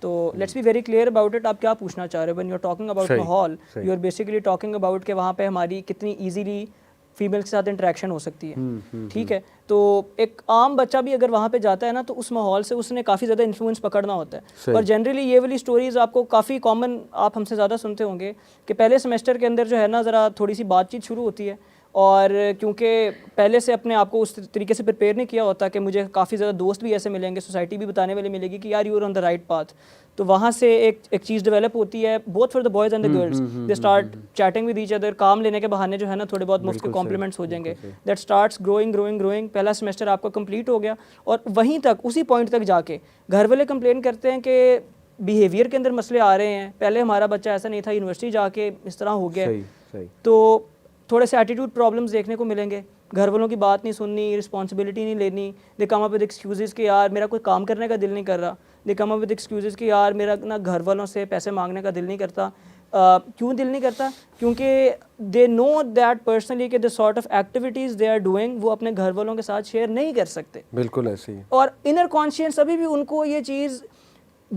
तो let's be very clear about it, आप क्या पूछना चाह रहे हो। When you are talking about माहौल, you are basically talking about कि वहाँ पे हमारी कितनी ईजीली फीमेल के साथ इंटरेक्शन हो सकती है, ठीक है। तो एक आम बच्चा भी अगर वहाँ पे जाता है ना तो उस माहौल से उसने काफ़ी ज़्यादा इन्फ्लुएंस पकड़ना होता है। और जनरली ये वाली स्टोरीज़ आपको काफ़ी कॉमन, आप हमसे ज़्यादा सुनते होंगे कि पहले सेमेस्टर के अंदर जो है ना ज़रा थोड़ी सी बातचीत शुरू होती है, और क्योंकि पहले से अपने आप को उस तरीके से प्रिपेयर नहीं किया होता कि मुझे काफ़ी ज़्यादा दोस्त भी ऐसे मिलेंगे, सोसाइटी भी बताने वाले मिलेगी कि यार you are on the right path. तो वहाँ से एक चीज़ डेवलप होती है both for the boys and the girls, they start chatting with each other, काम लेने के बहाने जो है ना थोड़े बहुत मुफ्त के कॉम्प्लीमेंट्स हो जाएंगे, दैट स्टार्ट्स ग्रोइंग। पहला सेमेस्टर आपका कंप्लीट हो गया और वहीं तक उसी पॉइंट तक जाके घर वाले कंप्लेन करते हैं कि बिहेवियर के अंदर मसले आ रहे हैं, पहले हमारा बच्चा ऐसा नहीं था, यूनिवर्सिटी जाके इस तरह हो गया। तो थोड़े से एटीट्यूड प्रॉब्लम्स देखने को मिलेंगे, घर वालों की बात नहीं सुननी, रिस्पॉन्सिबिलिटी नहीं लेनी, दे कम अप विद एक्सक्यूजेस कि यार मेरा कोई काम करने का दिल नहीं कर रहा, दे कम अप विद एक्सक्यूजेस कि यार मेरा ना घर वालों से पैसे मांगने का दिल नहीं करता। क्यों दिल नहीं करता? क्योंकि दे नो दैट पर्सनली कि the sort of activities they are doing वो अपने घर वालों के साथ शेयर नहीं कर सकते। बिल्कुल ऐसे ही। और इनर कॉन्शियस अभी भी उनको ये चीज़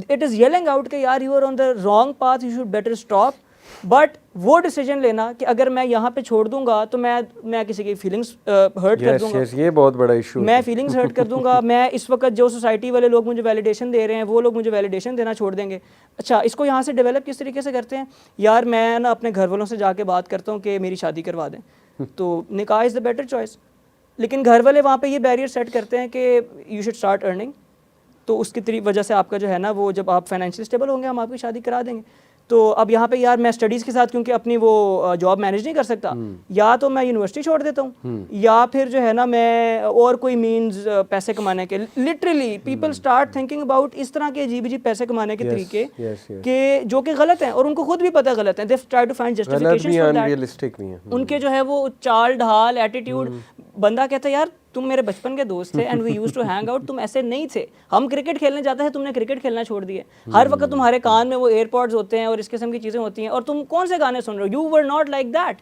इट इज़ येलिंग आउट कि यार you are on the wrong path, you should better stop. But वो डिसीजन लेना कि अगर मैं यहाँ पे छोड़ दूंगा तो मैं किसी की फीलिंग्स हर्ट कर दूंगा। ये बहुत बड़ा इशू, मैं फीलिंग्स हर्ट कर दूंगा, मैं इस वक्त जो सोसाइटी वाले लोग मुझे वैलिडेशन दे रहे हैं वो लोग मुझे वैलिडेशन देना छोड़ देंगे। अच्छा, इसको यहाँ से डेवलप किस तरीके से करते हैं? यार मैं ना अपने घर वालों से जाके बात करता हूँ कि मेरी शादी करवा दें, तो निकाह इज़ द बेटर चॉइस। लेकिन घर वाले वहाँ पर ये बैरियर सेट करते हैं कि यू शुड स्टार्ट अर्निंग, तो उसकी वजह से आपका जो है ना वो जब आप फाइनेंशियल स्टेबल होंगे हम आपकी शादी करा देंगे। तो अब यहाँ पे यार मैं स्टडीज़ के साथ क्योंकि अपनी वो जॉब मैनेज नहीं कर सकता, या तो मैं यूनिवर्सिटी छोड़ देता हूँ, या फिर जो है ना मैं और कोई मीन्स पैसे कमाने के, literally people start thinking about इस तरह के अजीब अजीब पैसे कमाने के तरीके कि जो कि गलत हैं और उनको खुद भी पता गलत हैं। They try to find justification for that. उनके जो है वो चाल ढाल एटीट्यूड, बंदा कहता है यार तुम मेरे बचपन के दोस्त थे and we used to hang out, तुम ऐसे नहीं थे, हम क्रिकेट खेलने जाते थे, तुमने क्रिकेट खेलना छोड़ दिए, हर वक्त तुम्हारे कान में वो एयरपॉड्स होते हैं और इस किस्म की चीज़ें होती हैं और तुम कौन से गाने सुन रहे हो, you were not like that.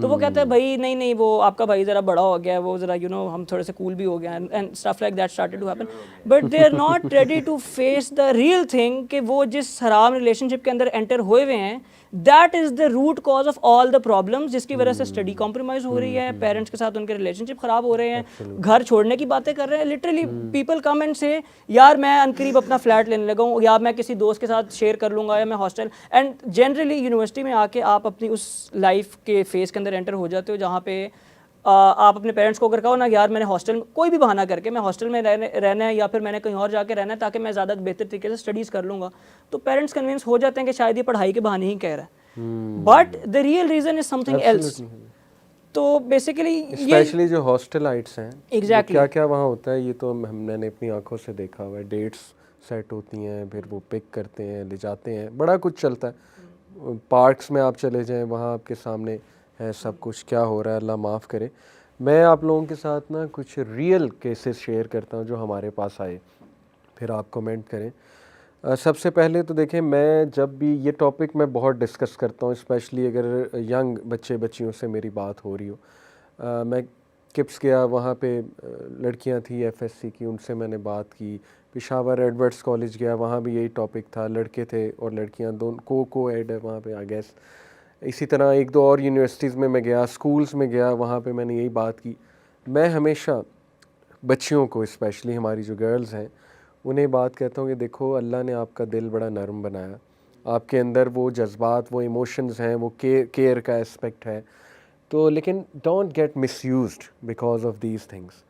तो वो कहता है भाई नहीं नहीं वो आपका भाई ज़रा बड़ा हो गया, वो ज़रा हम थोड़े से कूल भी हो गया and stuff like that started to happen, but they are not ready to face the real thing कि वो जिस हराम रिलेशनशिप के अंदर एंटर हुए हुए हैं, that is the root cause of all the problems, जिसकी वजह से स्टडी कॉम्प्रोमाइज़ हो रही है, पेरेंट्स के साथ उनके रिलेशनशिप ख़राब हो रहे हैं, घर छोड़ने की बातें कर रहे हैं। लिटरली पीपल कम एंड से यार मैं अनकरीब अपना फ्लैट लेने लगा हूँ, या मैं किसी दोस्त के साथ शेयर कर लूँगा, या मैं हॉस्टल, एंड जनरली यूनिवर्सिटी में आके आप अपनी उस लाइफ के फेज़ के अंदर एंटर हो जाते हो जहाँ पे आप अपने पेरेंट्स को अगर कहो ना यार मैंने हॉस्टल में कोई भी बहाना करके मैं हॉस्टल में रहना है या फिर मैंने कहीं और जाके रहना है ताकि मैं ज़्यादा बेहतर तरीके से स्टडीज़ कर लूँगा, तो पेरेंट्स कन्विंस हो जाते हैं कि शायद ये पढ़ाई के बहाने ही कह रहा है, but the real reason is something else. तो बेसिकली स्पेशली जो हॉस्टलाइट्स हैं, एग्जैक्टली क्या क्या वहाँ होता है ये तो हमने अपनी आंखों से देखा हुआ है। डेट्स सेट होती हैं, फिर वो पिक करते हैं, ले जाते हैं, बड़ा कुछ चलता है। पार्क्स में आप चले जाएं, वहाँ आपके सामने है सब कुछ क्या हो रहा है, अल्लाह माफ़ करे। मैं आप लोगों के साथ ना कुछ रियल केसेस शेयर करता हूँ जो हमारे पास आए, फिर आप कमेंट करें। सबसे पहले तो देखें, मैं जब भी ये टॉपिक मैं बहुत डिस्कस करता हूँ, स्पेशली अगर यंग बच्चियों से मेरी बात हो रही हो। मैं किप्स गया, वहाँ पे लड़कियाँ थी एफएससी की, उनसे मैंने बात की। पेशावर एडवर्ड्स कॉलेज गया, वहाँ भी यही टॉपिक था, लड़के थे और लड़कियाँ दोनों को एड है वहाँ पे आई गेस। इसी तरह एक दो और यूनिवर्सिटीज़ में मैं गया, स्कूल्स में गया, वहाँ पे मैंने यही बात की। मैं हमेशा बच्चियों को, स्पेशली हमारी जो गर्ल्स हैं, उन्हें बात कहता हूँ कि देखो अल्लाह ने आपका दिल बड़ा नरम बनाया, आपके अंदर वो जज्बात, वो इमोशंस हैं, वो केयर का एस्पेक्ट है, तो लेकिन don't get misused because of these things.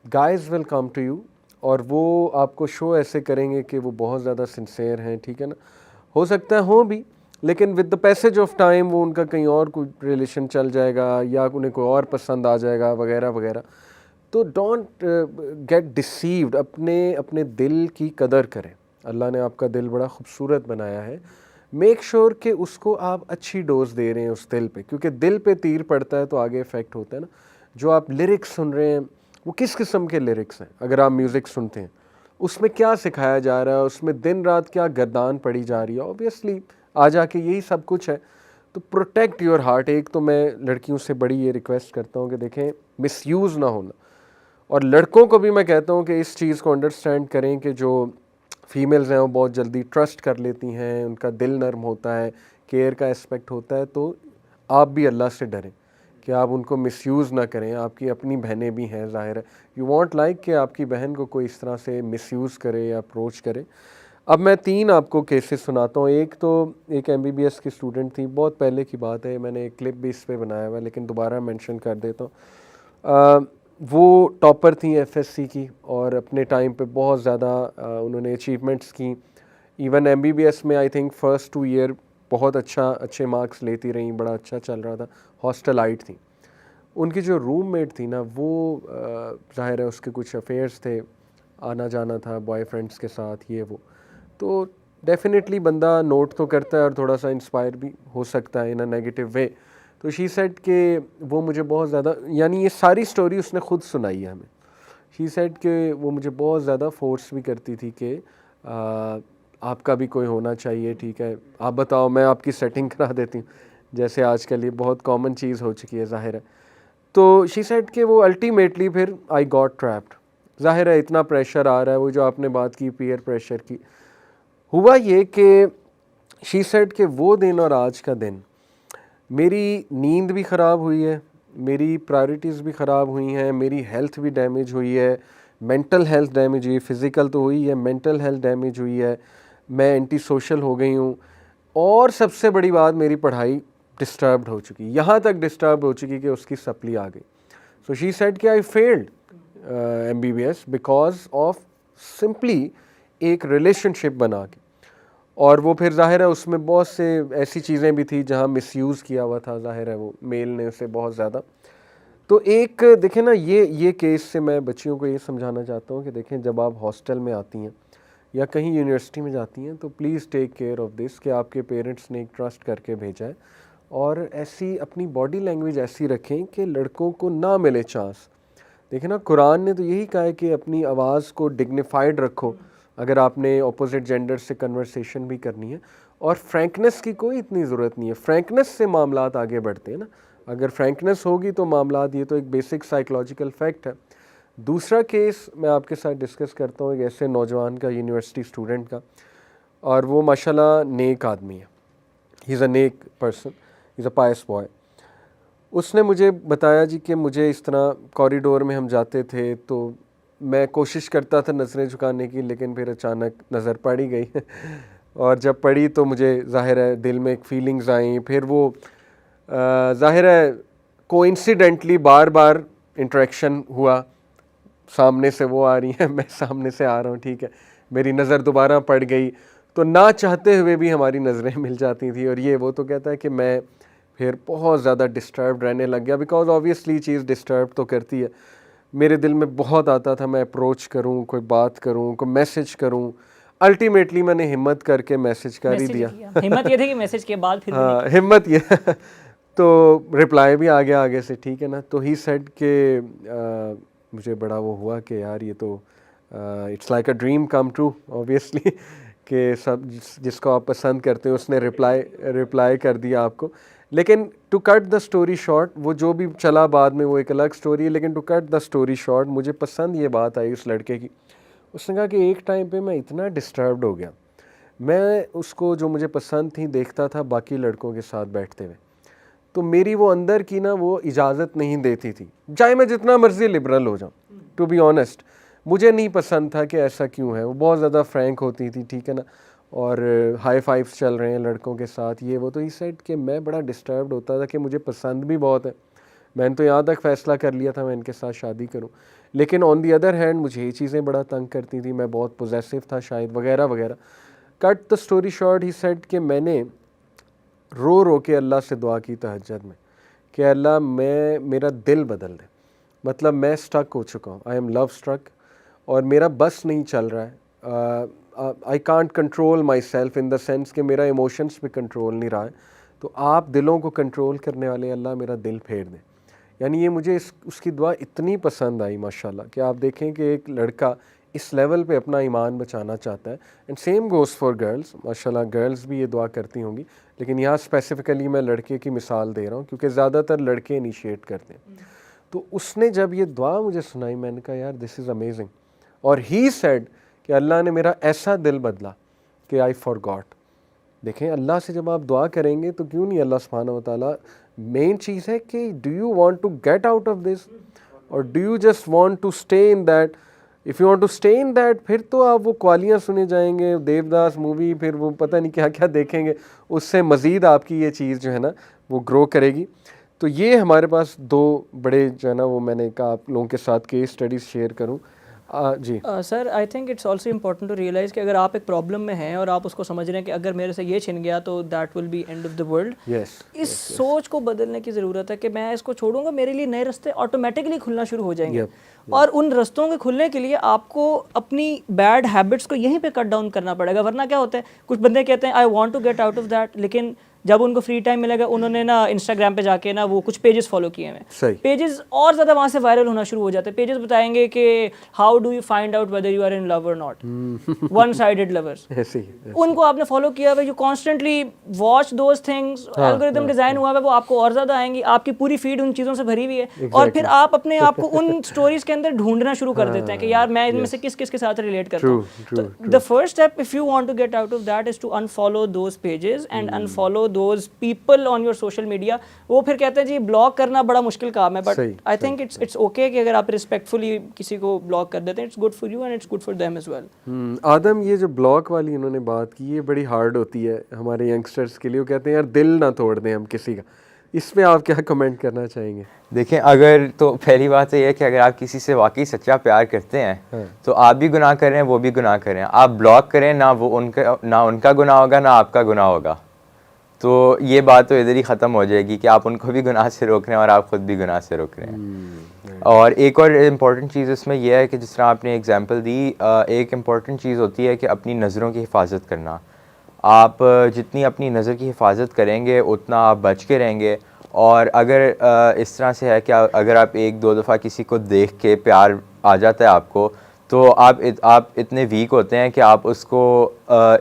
Guys will come to you और वो आपको शो ऐसे करेंगे कि वो बहुत ज़्यादा सिंसेयर हैं, ठीक है ना, हो सकता है हो भी, लेकिन with the passage of time वो उनका कहीं और कोई रिलेशन चल जाएगा या उन्हें कोई और पसंद आ जाएगा वगैरह वगैरह। तो डोंट गेट डिसीव्ड, अपने दिल की कदर करें। अल्लाह ने आपका दिल बड़ा खूबसूरत बनाया है, मेक श्योर कि उसको आप अच्छी डोज दे रहे हैं उस दिल पे, क्योंकि दिल पे तीर पड़ता है तो आगे इफ़ेक्ट होता है ना। जो आप लिरिक्स सुन रहे हैं वो किस किस्म के लिरिक्स हैं, अगर आप म्यूज़िक सुनते हैं उसमें क्या सिखाया जा रहा है, उसमें दिन रात क्या गर्दान पड़ी जा रही है, ऑब्वियसली आ जाके यही सब कुछ है। तो प्रोटेक्ट योर हार्ट। एक तो मैं लड़कियों से बड़ी ये रिक्वेस्ट करता हूँ कि देखें मिसयूज़ ना होना, और लड़कों को भी मैं कहता हूँ कि इस चीज़ को अंडरस्टैंड करें कि जो फीमेल्स हैं वो बहुत जल्दी ट्रस्ट कर लेती हैं, उनका दिल नरम होता है, केयर का एस्पेक्ट होता है, तो आप भी अल्लाह से डरें कि आप उनको मिसयूज़ ना करें। आपकी अपनी बहनें भी हैं, ज़ाहिर है यू वांट लाइक कि आपकी बहन को कोई इस तरह से मिसयूज़ करे या अप्रोच करे। अब मैं 3 आपको केसेस सुनाता हूँ। एक तो एक MBBS की स्टूडेंट थी, बहुत पहले की बात है, मैंने एक क्लिप भी इस पे बनाया हुआ है लेकिन दोबारा मेंशन कर देता हूँ। वो टॉपर थी FSC की और अपने टाइम पे बहुत ज़्यादा उन्होंने अचीवमेंट्स की। इवन MBBS में आई थिंक फ़र्स्ट 2 ईयर बहुत अच्छे मार्क्स लेती रहीं, बड़ा अच्छा चल रहा था। हॉस्टलाइट थी। उनकी जो रूममेट थी ना, वो ज़ाहिर है उसके कुछ अफेयर्स थे, आना जाना था बॉयफ्रेंड्स के साथ, ये वो, तो डेफिनेटली बंदा नोट तो करता है और थोड़ा सा इंस्पायर भी हो सकता है इन अ नेगेटिव वे। तो शी सेड कि वो मुझे बहुत ज़्यादा, यानी ये सारी स्टोरी उसने ख़ुद सुनाई है हमें। शी सेड कि वो मुझे बहुत ज़्यादा फोर्स भी करती थी कि आपका भी कोई होना चाहिए, ठीक है, आप बताओ मैं आपकी सेटिंग करा देती हूँ, जैसे आजकल ये बहुत कॉमन चीज़ हो चुकी है, ज़ाहिर है। तो शी सेड कि वो अल्टीमेटली फिर आई गॉट ट्रैप्ड। ज़ाहिर है इतना प्रेशर आ रहा है, वो जो आपने बात की पीयर प्रेशर की, हुआ ये कि शी सेड कि वो दिन और आज का दिन मेरी नींद भी ख़राब हुई है, मेरी प्रायोरिटीज़ भी ख़राब हुई हैं, मेरी हेल्थ भी डैमेज हुई है, मेंटल हेल्थ डैमेज हुई, फ़िज़िकल तो हुई है, मेंटल हेल्थ डैमेज हुई है, मैं एंटी सोशल हो गई हूँ, और सबसे बड़ी बात मेरी पढ़ाई डिस्टर्ब्ड हो चुकी, यहाँ तक डिस्टर्ब हो चुकी कि उसकी सप्ली आ गई। सो शी सेड कि I failed MBBS because of simply एक रिलेशनशिप बना के। और वो फिर ज़ाहिर है उसमें बहुत से ऐसी चीज़ें भी थी जहाँ मिसयूज़ किया हुआ था, ज़ाहिर है वो मेल ने उसे बहुत ज़्यादा। तो एक देखें ना, ये केस से मैं बच्चियों को ये समझाना चाहता हूँ कि देखें, जब आप हॉस्टल में आती हैं या कहीं यूनिवर्सिटी में जाती हैं तो please take care of this कि आपके पेरेंट्स ने एक ट्रस्ट करके भेजा है, और ऐसी अपनी बॉडी लैंग्वेज ऐसी रखें कि लड़कों को ना मिले चांस। देखिए ना, कुरान ने तो यही कहा है कि अपनी आवाज़ को डिग्निफाइड रखो अगर आपने अपोजिट जेंडर से कन्वर्सेशन भी करनी है, और फ्रैंकनेस की कोई इतनी ज़रूरत नहीं है। फ्रैंकनेस से मामलात आगे बढ़ते हैं ना, अगर फ्रैंकनेस होगी तो मामलात, ये तो एक बेसिक साइकोलॉजिकल फैक्ट है। दूसरा केस मैं आपके साथ डिस्कस करता हूँ एक ऐसे नौजवान का, यूनिवर्सिटी स्टूडेंट का, और वो माशाल्लाह नेक आदमी है, ही इज़ अ नेक person, he is a pious boy. उसने मुझे बताया जी कि मुझे इस तरह कॉरिडोर में हम जाते थे तो मैं कोशिश करता था नज़रें झुकाने की, लेकिन फिर अचानक नज़र पड़ ही गई और जब पड़ी तो मुझे ज़ाहिर है दिल में एक फीलिंग्स आई। फिर वो ज़ाहिर है कोइंसिडेंटली बार बार इंटरेक्शन हुआ, सामने से वो आ रही है, मैं सामने से आ रहा हूँ, ठीक है, मेरी नज़र दोबारा पड़ गई, तो ना चाहते हुए भी हमारी नज़रें मिल जाती थी। और ये वो तो कहता है कि मैं फिर बहुत ज़्यादा डिस्टर्ब रहने लग गया, बिकॉज ऑब्वियसली चीज़ डिस्टर्ब तो करती है। मेरे दिल में बहुत आता था मैं अप्रोच करूं, कोई बात करूं, कोई मैसेज करूं। अल्टीमेटली मैंने हिम्मत करके मैसेज कर ही दिया। हिम्मत ये थी कि मैसेज के बाद फिर हाँ, हिम्मत ये तो रिप्लाई भी आ गया आगे से, ठीक है ना। तो ही सेड के मुझे बड़ा वो हुआ कि यार ये तो it's like a dream come true obviously कि सब जिसको आप पसंद करते हैं उसने रिप्लाई कर दिया आपको। लेकिन to cut the story short, वो जो भी चला बाद में वो एक अलग स्टोरी है, लेकिन to cut the story short, मुझे पसंद ये बात आई उस लड़के की। उसने कहा कि एक टाइम पे मैं इतना डिस्टर्ब्ड हो गया, मैं उसको जो मुझे पसंद थी देखता था बाकी लड़कों के साथ बैठते हुए, तो मेरी वो अंदर की ना वो इजाज़त नहीं देती थी, चाहे मैं जितना मर्जी लिबरल हो जाऊँ। टू बी ऑनेस्ट, मुझे नहीं पसंद था कि ऐसा क्यों है। वो बहुत ज़्यादा फ्रैंक होती थी, ठीक है ना, और हाई फाइव्स चल रहे हैं लड़कों के साथ, ये वो। तो इस साइड कि मैं बड़ा डिस्टर्ब्ड होता था कि मुझे पसंद भी बहुत है, मैंने तो यहाँ तक फ़ैसला कर लिया था मैं इनके साथ शादी करूँ, लेकिन ऑन दी अदर हैंड मुझे ये चीज़ें बड़ा तंग करती थी, मैं बहुत पोजेसिव था शायद, वगैरह वगैरह। Cut the story short, he said कि मैंने रो रो के अल्लाह से दुआ की तहज्जुद में कि अल्लाह मेरा दिल बदल दे, मतलब मैं स्टक हो चुका हूँ, आई एम लव स्ट्रक, और मेरा बस नहीं चल रहा है, I can't control my self in the sense कि मेरा इमोशंस पे कंट्रोल नहीं रहा है, तो आप दिलों को कंट्रोल करने वाले अल्लाह मेरा दिल फेर दें। यानी ये मुझे उसकी दुआ इतनी पसंद आई माशाल्लाह कि आप देखें कि एक लड़का इस लेवल पे अपना ईमान बचाना चाहता है। And same goes for girls, माशाल्लाह गर्ल्स भी ये दुआ करती होंगी, लेकिन यहाँ स्पेसिफ़िकली मैं लड़के की मिसाल दे रहा हूँ क्योंकि ज़्यादातर लड़के इनिशिएट करते हैं। तो उसने जब ये दुआ मुझे सुनाई, मैंने कहा यार दिस इज़ अमेजिंग, और ही सेड कि अल्लाह ने मेरा ऐसा दिल बदला कि आई फॉरगॉट। देखें, अल्लाह से जब आप दुआ करेंगे तो क्यों नहीं, अल्लाह सुब्हानहू व तआला, मेन चीज़ है कि do you want to get out of this और do you just want to stay in that. If you want to stay in that, फिर तो आप वो कवालियाँ सुने जाएंगे, देवदास मूवी, फिर वो पता नहीं क्या क्या देखेंगे, उससे मज़ीद आपकी ये चीज़ जो है ना वो ग्रो करेगी। तो ये हमारे पास दो बड़े जो है ना, वो मैंने कहा आप लोगों के साथ केस स्टडीज़ शेयर करूँ। जी sir, I think it's also important to realise कि अगर आप एक प्रॉब्लम में हैं और आप उसको समझ रहे हैं कि अगर मेरे से ये छिन गया तो that will be end of the world, इस सोच को बदलने की ज़रूरत है कि मैं इसको छोड़ूंगा, मेरे लिए नए रास्ते ऑटोमेटिकली खुलना शुरू हो जाएंगे। और उन रास्तों के खुलने के लिए आपको अपनी बैड हैबिट्स को यहीं पे कट डाउन करना पड़ेगा। वरना क्या होता है, कुछ बंदे कहते हैं I want to get out of that, लेकिन जब उनको फ्री टाइम मिलेगा उन्होंने ना इंस्टाग्राम पे जाके ना वो कुछ पेजेस फॉलो किए हैं, पेजेस और ज़्यादा वहाँ से वायरल होना शुरू हो जाते हैं। पेजेस बताएंगे कि how do you find out whether you are in love और नॉट, वन साइडेड लवर्स, उनको आपने फॉलो किया हुआ, you constantly watch those things, algorithm design हुआ है वो आपको और ज़्यादा आएंगी, आपकी पूरी फीड उन चीज़ों से भरी हुई है, और फिर आप अपने आप को उन स्टोरीज के अंदर ढूंढना शुरू कर देते हैं कि यार मैं इनमें से किस किस के साथ रिलेट करता हूँ। तो the first step if you want to get out of that is to unfollow those pages and unfollow those people on your social media. वो फिर कहते हैं जी ब्लॉक करना बड़ा मुश्किल काम है, but I think it's okay कि अगर आप रिस्पेक्टफुली किसी को ब्लॉक कर देते हैं, it's good for you and it's good for them as well. Adam, ये जो ब्लॉक वाली इन्होंने बात की, ये बड़ी हार्ड होती है हमारे यंगस्टर्स के लिए। वो कहते हैं यार दिल ना तोड़ दें हम किसी का, इसमें आप क्या कमेंट करना चाहेंगे? देखें, अगर तो पहली बात तो ये है कि अगर आप किसी से वाकई सच्चा प्यार करते हैं हाँ। तो आप भी गुनाह कर रहे हैं, वो भी गुनाह कर रहे हैं। आप ब्लॉक करें, ना उनका गुनाह होगा ना आपका गुनाह होगा। तो ये बात तो इधर ही ख़त्म हो जाएगी कि आप उनको भी गुनाह से रोक रहे हैं और आप ख़ुद भी गुनाह से रोक रहे हैं। और एक और इम्पॉर्टेंट चीज़ इसमें यह है कि जिस तरह आपने एग्जांपल दी, एक इम्पॉर्टेंट चीज़ होती है कि अपनी नज़रों की हिफाजत करना। आप जितनी अपनी नज़र की हिफाजत करेंगे उतना आप बच के रहेंगे। और अगर इस तरह से है कि अगर आप एक दो दफ़ा किसी को देख के प्यार आ जाता है आपको, तो आप इतने वीक होते हैं कि आप उसको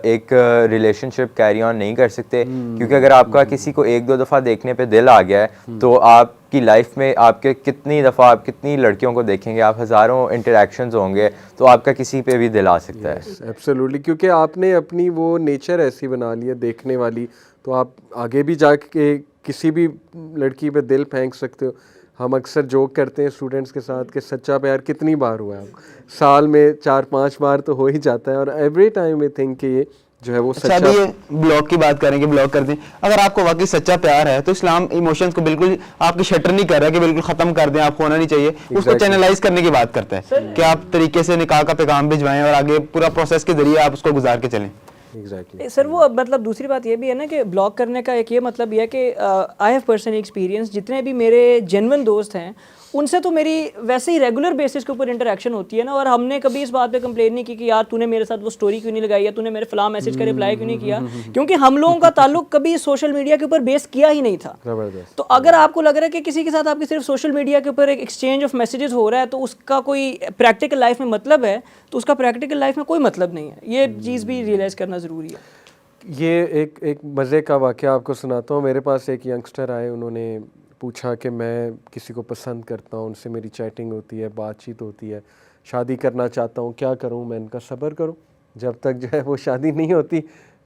एक रिलेशनशिप कैरी ऑन नहीं कर सकते। क्योंकि अगर आपका किसी को एक दो दफ़ा देखने पे दिल आ गया है तो आपकी लाइफ में आपके कितनी दफ़ा आप कितनी लड़कियों को देखेंगे, आप हज़ारों इंटरेक्शंस होंगे, तो आपका किसी पे भी दिल आ सकता है। एब्सोल्युटली, क्योंकि आपने अपनी वो नेचर ऐसी बना ली है देखने वाली, तो आप आगे भी जाके किसी भी लड़की पे दिल फेंक सकते हो। हम अक्सर जोक करते हैं स्टूडेंट्स के साथ कि सच्चा प्यार कितनी बार हुआ है आप, साल में 4-5 बार तो हो ही जाता है, और एवरी टाइम वी थिंक कि ये जो है वो अच्छा, सच्चा। अभी ये ब्लॉक की बात करेंगे, ब्लॉक कर दें। अगर आपको वाकई सच्चा प्यार है तो इस्लाम इमोशंस को बिल्कुल आपकी शटर नहीं कर रहा कि बिल्कुल खत्म कर दें, आपको होना नहीं चाहिए। उसको चैनलाइज करने की बात करता है कि आप तरीके से निकाह का पैगाम भिजवाएं और आगे पूरा प्रोसेस के जरिए आप उसको गुजार के चलें। एग्जैक्टली सर वो मतलब दूसरी बात ये भी है ना कि ब्लॉक करने का एक ये मतलब ये है कि आई हैव पर्सनली एक्सपीरियंस, जितने भी मेरे जेन्युइन दोस्त हैं उनसे तो मेरी वैसे ही रेगुलर बेसिस के ऊपर इंटरेक्शन होती है ना, और हमने कभी इस बात पे कंप्लेन नहीं की कि यार तूने मेरे साथ वो स्टोरी क्यों नहीं लगाई या तूने मेरे फलां मैसेज का रिप्लाई क्यों नहीं किया, क्योंकि हम लोगों का ताल्लुक कभी सोशल मीडिया के ऊपर बेस किया ही नहीं था। ज़बरदस्त। तो अगर आपको लग रहा है कि किसी के साथ आपकी सिर्फ सोशल मीडिया के ऊपर एक एक्सचेंज ऑफ मैसेजेस हो रहा है तो उसका कोई प्रैक्टिकल लाइफ में मतलब है, तो उसका प्रैक्टिकल लाइफ में कोई मतलब नहीं है। ये चीज़ भी रियलाइज़ करना ज़रूरी है। ये एक मज़े का वाक़या आपको सुनाता हूँ। मेरे पास एक यंगस्टर आए, उन्होंने पूछा कि मैं किसी को पसंद करता हूँ, उनसे मेरी चैटिंग होती है, बातचीत होती है, शादी करना चाहता हूँ, क्या करूँ? मैंने कहा सब्र करो, जब तक जो है वो शादी नहीं होती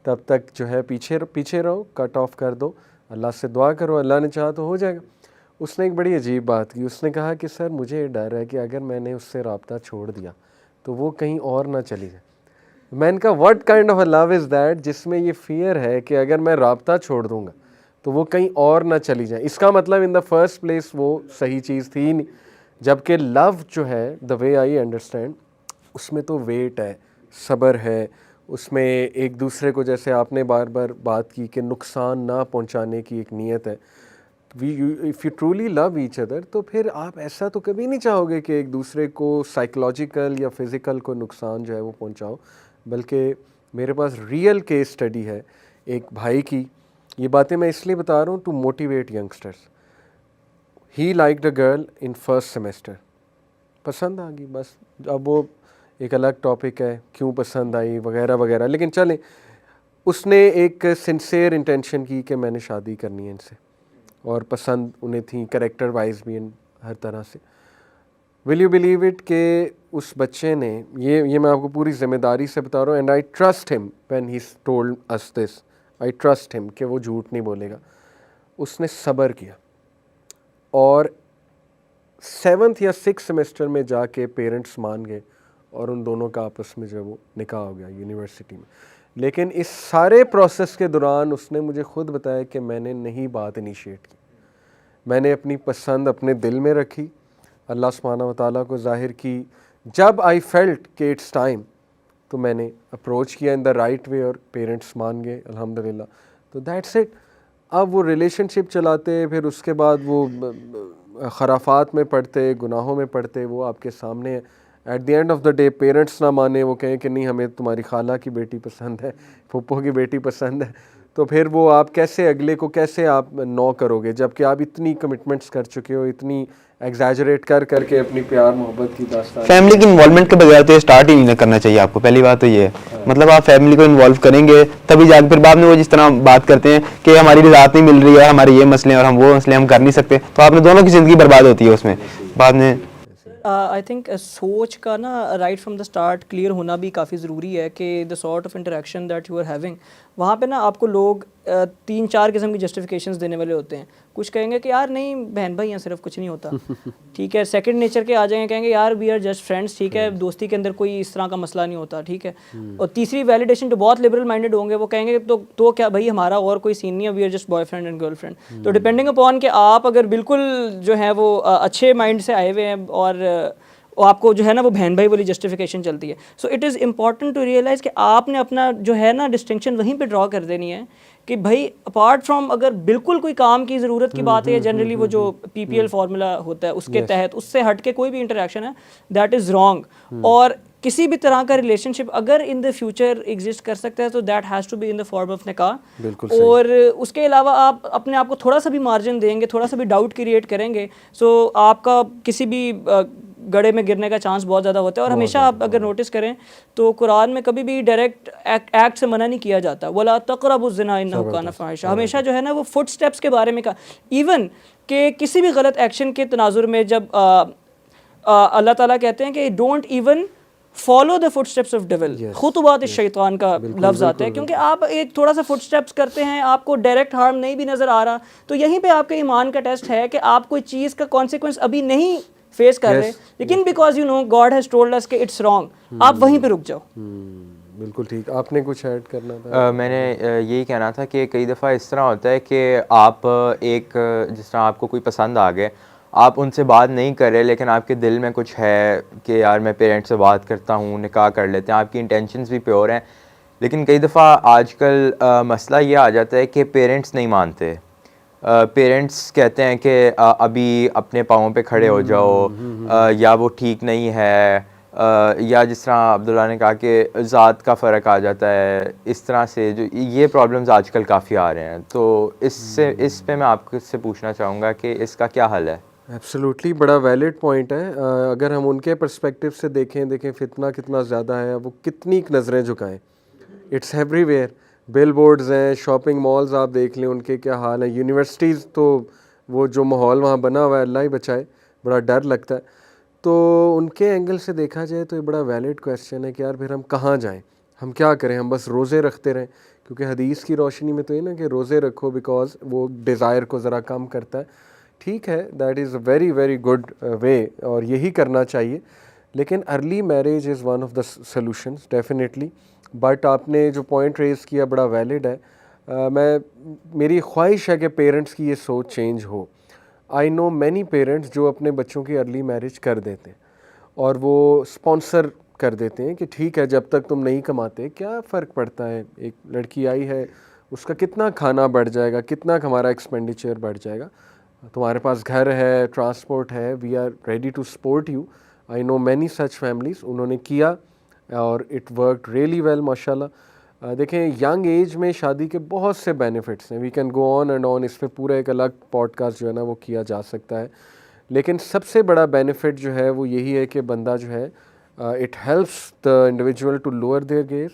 तब तक जो है पीछे रहो, कट ऑफ कर दो, अल्लाह से दुआ करो, अल्लाह ने चाहा तो हो जाएगा। उसने एक बड़ी अजीब बात की, उसने कहा कि सर मुझे डर है कि अगर मैंने उससे रब्ता छोड़ दिया तो वो कहीं और ना चली जाए। मैंने कहा what kind of a love is that जिसमें ये फियर है कि अगर मैं राब्ता छोड़ दूंगा तो वो कहीं और ना चली जाए। इसका मतलब इन द फर्स्ट प्लेस वो सही चीज़ थी ही नहीं। जबकि लव जो है, द वे आई अंडरस्टैंड, उसमें तो वेट है, सब्र है, उसमें एक दूसरे को, जैसे आपने बार बार बात की कि नुकसान ना पहुंचाने की एक नीयत है। If you truly love each other तो फिर आप ऐसा तो कभी नहीं चाहोगे कि एक दूसरे को साइकोलॉजिकल या फिज़िकल को नुकसान जो है वो पहुंचाओ। बल्कि मेरे पास रियल केस स्टडी है एक भाई की। ये बातें मैं इसलिए बता रहा हूँ to motivate youngsters. He liked a girl in first semester, पसंद आ गई बस। अब वो एक अलग टॉपिक है क्यों पसंद आई वगैरह वगैरह, लेकिन चलें, उसने एक सिंसियर इंटेंशन की कि मैंने शादी करनी है इनसे, और पसंद उन्हें थी कैरेक्टर वाइज भी हर तरह से। विल यू बिलीव इट कि उस बच्चे ने, ये मैं आपको पूरी ज़िम्मेदारी से बता रहा हूँ, and I trust him when he told us this, I trust him कि वो झूठ नहीं बोलेगा। उसने सब्र किया और 7th या 6th सेमेस्टर में जाके पेरेंट्स मान गए और उन दोनों का आपस में जो वो निकाह हो गया यूनिवर्सिटी में। लेकिन इस सारे प्रोसेस के दौरान उसने मुझे खुद बताया कि मैंने नहीं बात इनिशिएट की, मैंने अपनी पसंद अपने दिल में रखी, अल्लाह सुब्हानहू व तआला को ज़ाहिर की। जब आई फेल्ट कि इट्स टाइम तो मैंने अप्रोच किया इन द राइट वे और पेरेंट्स मान गए अल्हम्दुलिल्लाह। तो दैट्स इट। अब वो रिलेशनशिप चलाते, फिर उसके बाद वो खराफात में पढ़ते, गुनाहों में पढ़ते, वो आपके सामने है। At the end of the day parents ना माने, वो कहें कि नहीं हमें तुम्हारी खाला की बेटी पसंद है, फूफो की बेटी पसंद है, तो फिर वो आप कैसे अगले को कैसे आप नो करोगे, जबकि आप इतनी कमिटमेंट्स कर चुके हो, इतनी एग्जैजरेट करके अपनी प्यार मोहब्बत की दास्तान। फैमिली की इन्वॉल्वमेंट के बगैर तो ये स्टार्ट ही नहीं करना चाहिए आपको। पहली बात तो ये है, मतलब आप फैमिली को इन्वॉल्व करेंगे तभी जाके फिर बाद में वो जिस तरह बात करते हैं कि हमारी रज़ात नहीं मिल रही है, हमारे ये मसले हैं और हम वो मसले हम कर नहीं सकते, तो आपने दोनों की ज़िंदगी बर्बाद होती है उसमें बाद में। आई थिंक सोच का ना right from the start clear होना भी काफ़ी ज़रूरी है कि the sort of interaction that you are having, वहाँ पे ना आपको लोग 3-4 किस्म की जस्टिफिकेशंस देने वाले होते हैं। कुछ कहेंगे कि यार नहीं बहन भाई हैं सिर्फ, कुछ नहीं होता, ठीक है। सेकंड नेचर के आ जाएंगे, कहेंगे यार वी आर जस्ट फ्रेंड्स, ठीक है, दोस्ती के अंदर कोई इस तरह का मसला नहीं होता, ठीक है। और तीसरी वैलिडेशन जो बहुत लिबरल माइंडेड होंगे वो कहेंगे तो क्या भाई हमारा और कोई सीन नहीं है, we are just boyfriend and girlfriend. तो डिपेंडिंग अपॉन कि आप अगर बिल्कुल जो है वो अच्छे माइंड से आए हुए हैं और आपको जो है ना वो बहन भाई वाली जस्टिफिकेशन चलती है। So it is important to realise कि आपने अपना जो है ना डिस्टिंक्शन वहीं पे ड्रॉ कर देनी है कि भाई अपार्ट फ्रॉम अगर बिल्कुल कोई काम की ज़रूरत की बात है, जनरली वो जो PPL फार्मूला होता है उसके तहत, उससे हट के कोई भी इंटरेक्शन है दैट इज़ रॉन्ग। और किसी भी तरह का रिलेशनशिप अगर इन द फ्यूचर एग्जिस्ट कर सकता है तो that has to be in the form of nikah. और उसके अलावा आप अपने आप को थोड़ा सा भी मार्जिन देंगे, थोड़ा सा भी डाउट क्रिएट करेंगे, सो आपका किसी भी गड्ढे में गिरने का चांस बहुत ज़्यादा होता है। और हमेशा आप अगर नोटिस करें तो कुरान में कभी भी डायरेक्ट एक्ट से मना नहीं किया जाता, वला तक़रबुज़ ज़िना इन्नहु कान फ़ाहिशा। हमेशा जो है ना वो फुट स्टेप्स के बारे में कहा, इवन कि किसी भी गलत एक्शन के तनाजुर में जब अल्लाह ताला कहते हैं कि don't even follow the footsteps of devil, खुतुबात शैतान का लफ्ज़ आता है, क्योंकि आप एक थोड़ा सा फुटस्टेप्स करते हैं, आपको डायरेक्ट हार्म नहीं भी नज़र आ रहा, तो यहीं पे आपके ईमान का टेस्ट है कि आप कोई चीज़ का कॉन्सिक्वेंस अभी नहीं फेस कर रहे, लेकिन because you know God has told us कि इट्स रॉन्ग, आप वहीं पे रुक जाओ। बिल्कुल ठीक। आपने कुछ ऐड करना था? मैंने यही कहना था कि कई दफ़ा इस तरह होता है कि आप एक जिस तरह आपको कोई पसंद आ गए, आप उनसे बात नहीं कर रहे, लेकिन आपके दिल में कुछ है कि यार मैं पेरेंट्स से बात करता हूँ, निकाह कर लेते हैं, आपकी इंटेंशंस भी प्योर हैं। लेकिन कई दफ़ा आजकल मसला ये आ जाता है कि पेरेंट्स नहीं मानते। पेरेंट्स कहते हैं कि अभी अपने पाँवों पे खड़े हो जाओ, या वो ठीक नहीं है, या जिस तरह अब्दुल्ला ने कहा कि ज़ात का फ़र्क आ जाता है, इस तरह से जो ये प्रॉब्लम्स आजकल काफ़ी आ रहे हैं। तो इस पे मैं आपसे पूछना चाहूँगा कि इसका क्या हल है? एब्सोल्युटली, बड़ा वैलिड पॉइंट है। अगर हम उनके पर्सपेक्टिव से देखें फितना कितना ज़्यादा है, वो कितनी नज़रें झुकाएं। इट्स एवरीवेयर, बिल बोर्ड्स हैं, शॉपिंग मॉल्स आप देख लें उनके क्या हाल है, यूनिवर्सिटीज़ तो वो जो माहौल वहाँ बना हुआ है अल्लाह ही बचाए, बड़ा डर लगता है। तो उनके एंगल से देखा जाए तो ये बड़ा वैलिड क्वेश्चन है कि यार फिर हम कहाँ जाएं, हम क्या करें, हम बस रोज़े रखते रहें? क्योंकि हदीस की रोशनी में तो ये ना कि रोज़े रखो बिकॉज वो डिज़ायर को ज़रा कम करता है। ठीक है, that is a very very good way और यही करना चाहिए। लेकिन early marriage is one of the solutions definitely. But आपने जो पॉइंट रेज़ किया बड़ा वैलिड है। मेरी ख्वाहिश है कि पेरेंट्स की ये सोच चेंज हो। आई नो मैनी पेरेंट्स जो अपने बच्चों की अर्ली मैरिज कर देते हैं और वो स्पॉन्सर कर देते हैं कि ठीक है जब तक तुम नहीं कमाते क्या फ़र्क पड़ता है, एक लड़की आई है उसका कितना खाना बढ़ जाएगा, कितना हमारा एक्सपेंडिचर बढ़ जाएगा, तुम्हारे पास घर है, ट्रांसपोर्ट है, we are ready to support you. I know many such families, उन्होंने किया और इट वर्कड रियली वेल माशाल्लाह। देखें यंग एज में शादी के बहुत से बेनिफिट्स हैं, we can go on and on, इस पर पूरा एक अलग पॉडकास्ट जो है ना वो किया जा सकता है। लेकिन सबसे बड़ा बेनिफिट जो है वो यही है कि बंदा जो है it helps the individual to lower their gaze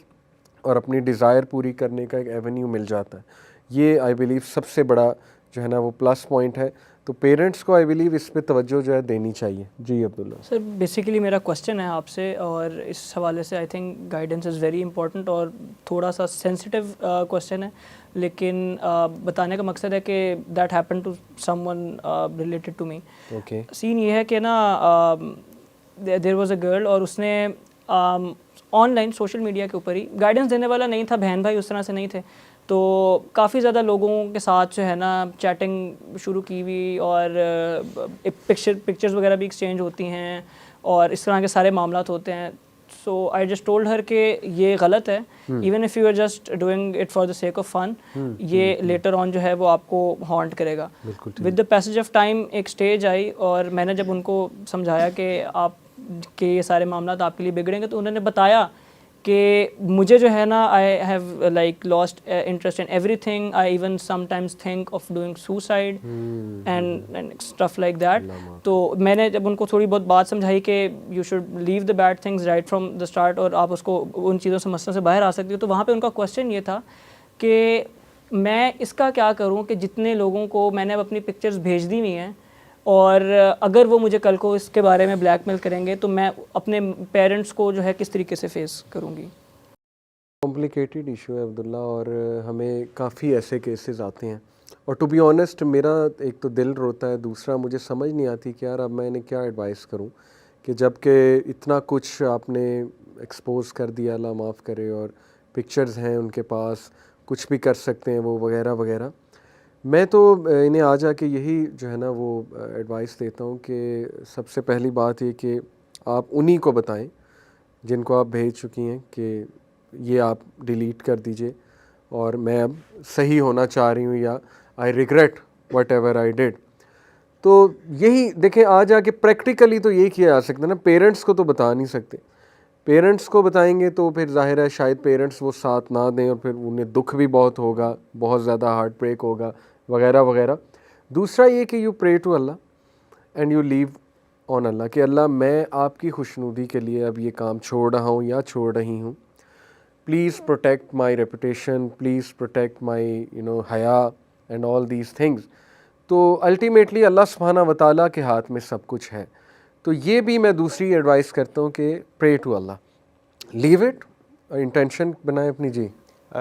और अपनी डिज़ायर पूरी करने का एक एवेन्यू मिल जाता है। ये आई बिलीव सबसे बड़ा जो है ना वो प्लस पॉइंट है। तो पेरेंट्स को आई बिलीव इस पे तवज्जो जो है देनी चाहिए। जी अब्दुल्ला सर, बेसिकली मेरा क्वेश्चन है आपसे और इस हवाले से I think guidance is very important और थोड़ा सा सेंसिटिव क्वेश्चन है, लेकिन बताने का मकसद है कि that happen to someone related to me. Okay, scene ये है कि ना देयर वाज अ गर्ल और उसने ऑनलाइन सोशल मीडिया के ऊपर ही, गाइडेंस देने वाला नहीं था, बहन भाई उस तरह से नहीं थे, तो काफ़ी ज़्यादा लोगों के साथ जो है ना चैटिंग शुरू की हुई और पिक्चर्स वगैरह भी एक्सचेंज होती हैं और इस तरह के सारे मामलात होते हैं। सो आई जस्ट टोल्ड हर कि ये गलत है, even if you are just doing it for the sake of fun, ये लेटर ऑन जो है वो आपको हॉन्ट करेगा। With the passage of time एक स्टेज आई और मैंने जब उनको समझाया कि आप के ये सारे मामलात आपके लिए बिगड़ेंगे, तो उन्होंने बताया कि मुझे जो है ना I have like lost interest in everything, I even sometimes think of doing suicide and stuff like that. तो मैंने जब उनको थोड़ी बहुत बात समझाई कि you should leave the bad things right from the start और आप उसको उन चीज़ों से मसलों से बाहर आ सकती हो, तो वहाँ पे उनका क्वेश्चन ये था कि मैं इसका क्या करूँ कि जितने लोगों को मैंने अब अपनी पिक्चर्स भेज दी हुई हैं और अगर वो मुझे कल को इसके बारे में ब्लैकमेल करेंगे तो मैं अपने पेरेंट्स को जो है किस तरीके से फेस करूँगी। कॉम्प्लिकेटेड इशू है अब्दुल्ला, और हमें काफ़ी ऐसे केसेस आते हैं, और टू बी ऑनेस्ट मेरा एक तो दिल रोता है, दूसरा मुझे समझ नहीं आती कि यार अब मैं इन्हें क्या एडवाइस करूं, कि जबकि इतना कुछ आपने एक्सपोज कर दिया, अल्लाह माफ़ करे, और पिक्चर्स हैं उनके पास, कुछ भी कर सकते हैं वो वगैरह वगैरह। मैं तो इन्हें आ जाके यही जो है ना वो एडवाइस देता हूँ कि सबसे पहली बात ये कि आप उन्हीं को बताएं जिनको आप भेज चुकी हैं कि ये आप डिलीट कर दीजिए, और मैं अब सही होना चाह रही हूँ, या I regret what ever I did. तो यही देखें, आ जाके प्रैक्टिकली तो ये किया जा सकता है ना, पेरेंट्स को तो बता नहीं सकते, पेरेंट्स को बताएंगे तो फिर जाहिर है शायद पेरेंट्स वो साथ ना दें, और फिर उन्हें दुख भी बहुत होगा, बहुत ज़्यादा हार्ट ब्रेक होगा वगैरह वगैरह। दूसरा ये कि यू प्रे टू अल्लाह एंड यू लीव ऑन अल्लाह, कि अल्लाह मैं आपकी खुशनुदी के लिए अब ये काम छोड़ रहा हूँ या छोड़ रही हूँ, please protect my reputation, please protect my हया एंड ऑल दीज थिंग्स। तो अल्टीमेटली अल्लाह सुब्हाना व तआला के हाथ में सब कुछ है। तो ये भी मैं दूसरी एडवाइस करता हूँ कि pray to Allah, leave it, intention बनाए अपनी। जी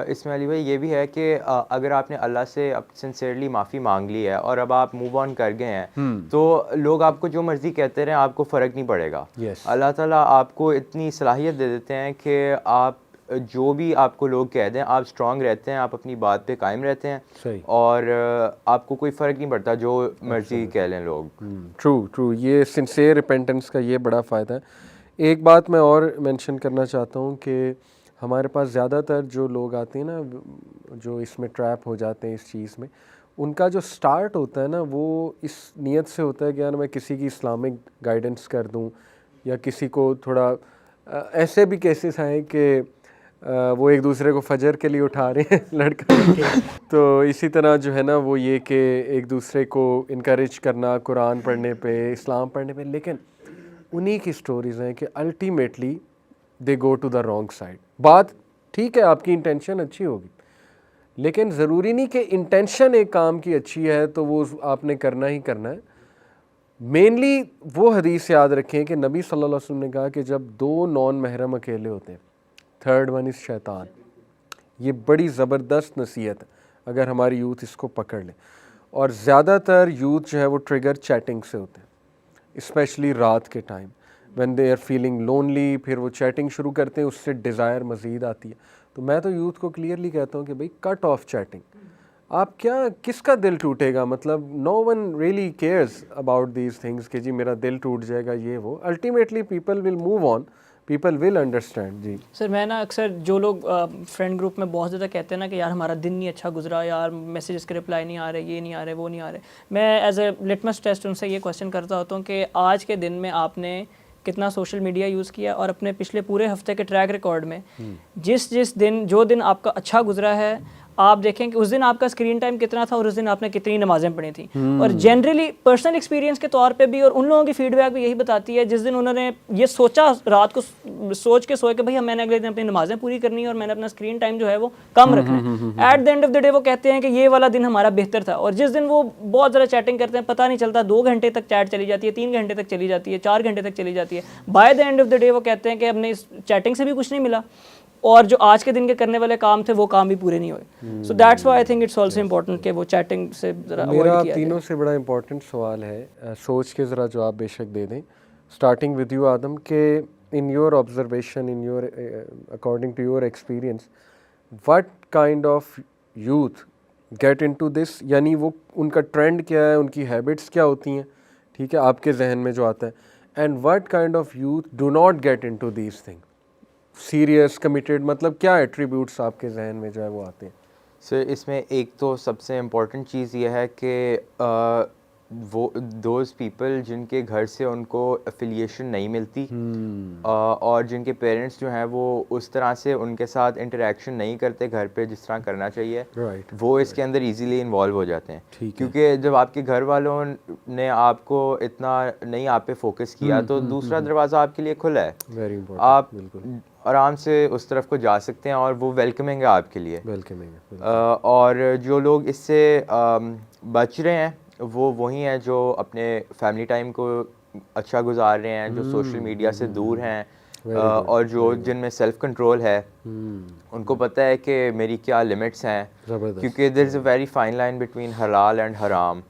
इसमें अली भाई ये भी है कि अगर आपने अल्लाह से सिंसियरली माफ़ी मांग ली है और अब आप मूव ऑन कर गए हैं, तो लोग आपको जो मर्ज़ी कहते रहें, आपको फ़र्क नहीं पड़ेगा। Yes. अल्लाह ताला आपको इतनी सलाहियत दे देते हैं कि आप जो भी आपको लोग कह दें, आप स्ट्रांग रहते हैं, आप अपनी बात पे कायम रहते हैं, सही, और आपको कोई फ़र्क नहीं पड़ता जो मर्ज़ी कह लें लोग। ट्रू ट्रू, ये सिंसियर रिपेंटेंस का ये बड़ा फ़ायदा है। एक बात मैं और मेंशन करना चाहता हूँ कि हमारे पास ज़्यादातर जो लोग आते हैं ना, जो इसमें ट्रैप हो जाते हैं इस चीज़ में, उनका जो स्टार्ट होता है ना वो इस नीयत से होता है कि यार मैं किसी की इस्लामिक गाइडेंस कर दूं, या किसी को थोड़ा ऐसे भी केसेस आए कि वो एक दूसरे को फजर के लिए उठा रहे हैं लड़का तो इसी तरह जो है ना वो ये कि एक दूसरे को इनकरेज करना कुरान पढ़ने पे, इस्लाम पढ़ने पे, लेकिन उन्हीं की स्टोरीज़ हैं कि ultimately they go to the wrong side. बात ठीक है, आपकी इंटेंशन अच्छी होगी, लेकिन ज़रूरी नहीं कि इंटेंशन एक काम की अच्छी है तो वो आपने करना ही करना है। मेनली वो हदीस याद रखें कि नबी सल्लल्लाहु अलैहि वसल्लम ने कहा कि जब दो नॉन महरम अकेले होते हैं, थर्ड वन इज़ शैतान। ये बड़ी ज़बरदस्त नसीहत है अगर हमारी यूथ इसको पकड़ ले। और ज़्यादातर यूथ जो है वो ट्रिगर चैटिंग से होते हैं, स्पेशली रात के time when they are feeling lonely, फिर वो चैटिंग शुरू करते हैं, उससे डिज़ायर मज़ीद आती है। तो मैं तो यूथ को क्लियरली कहता हूँ कि भाई कट ऑफ चैटिंग। आप क्या, किसका दिल टूटेगा, मतलब no one really cares about these things कि जी मेरा दिल टूट जाएगा ये वो। Ultimately people will move on, people will understand. जी सर, मैं ना अक्सर जो लोग फ्रेंड ग्रुप में बहुत ज़्यादा कहते हैं ना कि यार हमारा दिन नहीं अच्छा गुजरा, यार मैसेजेस के रिप्लाई नहीं आ रहे, ये नहीं आ रहे, वो नहीं आ रहे, मैं एज ए लिटमस टेस्ट उनसे ये क्वेश्चन करता होता हूँ कि आज के दिन में आपने कितना सोशल मीडिया यूज़ किया, और अपने पिछले पूरे हफ्ते के ट्रैक रिकॉर्ड में जिस जिस दिन, जो दिन आपका अच्छा गुजरा है, आप देखें कि उस दिन आपका स्क्रीन टाइम कितना था और उस दिन आपने कितनी नमाजें पढ़ी थी। और जनरली पर्सनल एक्सपीरियंस के तौर पे भी, और उन लोगों की फीडबैक भी यही बताती है जिस दिन उन्होंने ये सोचा, रात को सोच के सोए कि भाई मैंने अगले दिन अपनी नमाजें पूरी करनी है और मैंने अपना स्क्रीन टाइम जो है वो कम रखना है, at the end of the day वो कहते हैं कि ये वाला दिन हमारा बेहतर था। और जिस दिन वो बहुत ज़्यादा चैटिंग करते हैं, पता नहीं चलता 2 घंटे तक चैट चली जाती है, 3 घंटे तक चली जाती है, 4 घंटे तक चली जाती है, by the end of the day वो कहते हैं कि हमने इस चैटिंग से भी कुछ नहीं मिला, और जो आज के दिन के करने वाले काम थे वो काम भी पूरे नहीं हुए। So that's why I think it's also important कि वो चैटिंग से ज़रा अवॉइड मेरा किया जाए। तीनों से बड़ा इंपॉर्टेंट सवाल है, सोच के ज़रा जवाब बेशक दे दें, स्टार्टिंग विद यू आदम, के in your observation, in your according to your experience, what kind of youth get into this, यानी वो उनका ट्रेंड क्या है, उनकी हैबिट्स क्या होती हैं, ठीक है, आपके जहन में जो आता है, and what kind of youth do not get into these thing, serious, committed, मतलब क्या एट्रीब्यूट्स आपके जहन में जो है वो आते हैं? सर इसमें एक तो सबसे इम्पॉर्टेंट चीज़ ये है कि वो दोज पीपल जिनके घर से उनको एफिलिएशन नहीं मिलती, और जिनके पेरेंट्स जो हैं वो उस तरह से उनके साथ इंटरेक्शन नहीं करते घर पे जिस तरह करना चाहिए, Right, वो इसके अंदर इजीली इन्वॉल्व हो जाते हैं। ठीक है। क्योंकि जब आपके घर वालों ने आपको इतना नहीं आप पे फोकस किया, तो दूसरा दरवाज़ा आपके लिए खुला है, वेरी इंपॉर्टेंट, आप बिल्कुल आराम से उस तरफ को जा सकते हैं और वो वेलकमिंग है आपके लिए। वेलकमिंग। और जो लोग इससे बच रहे हैं वो वही हैं जो अपने फैमिली टाइम को अच्छा गुजार रहे हैं, जो सोशल मीडिया से दूर हैं, और जो जिनमें सेल्फ कंट्रोल है उनको पता है कि मेरी क्या लिमिट्स हैं, क्योंकि there is a very fine line between halal and haram.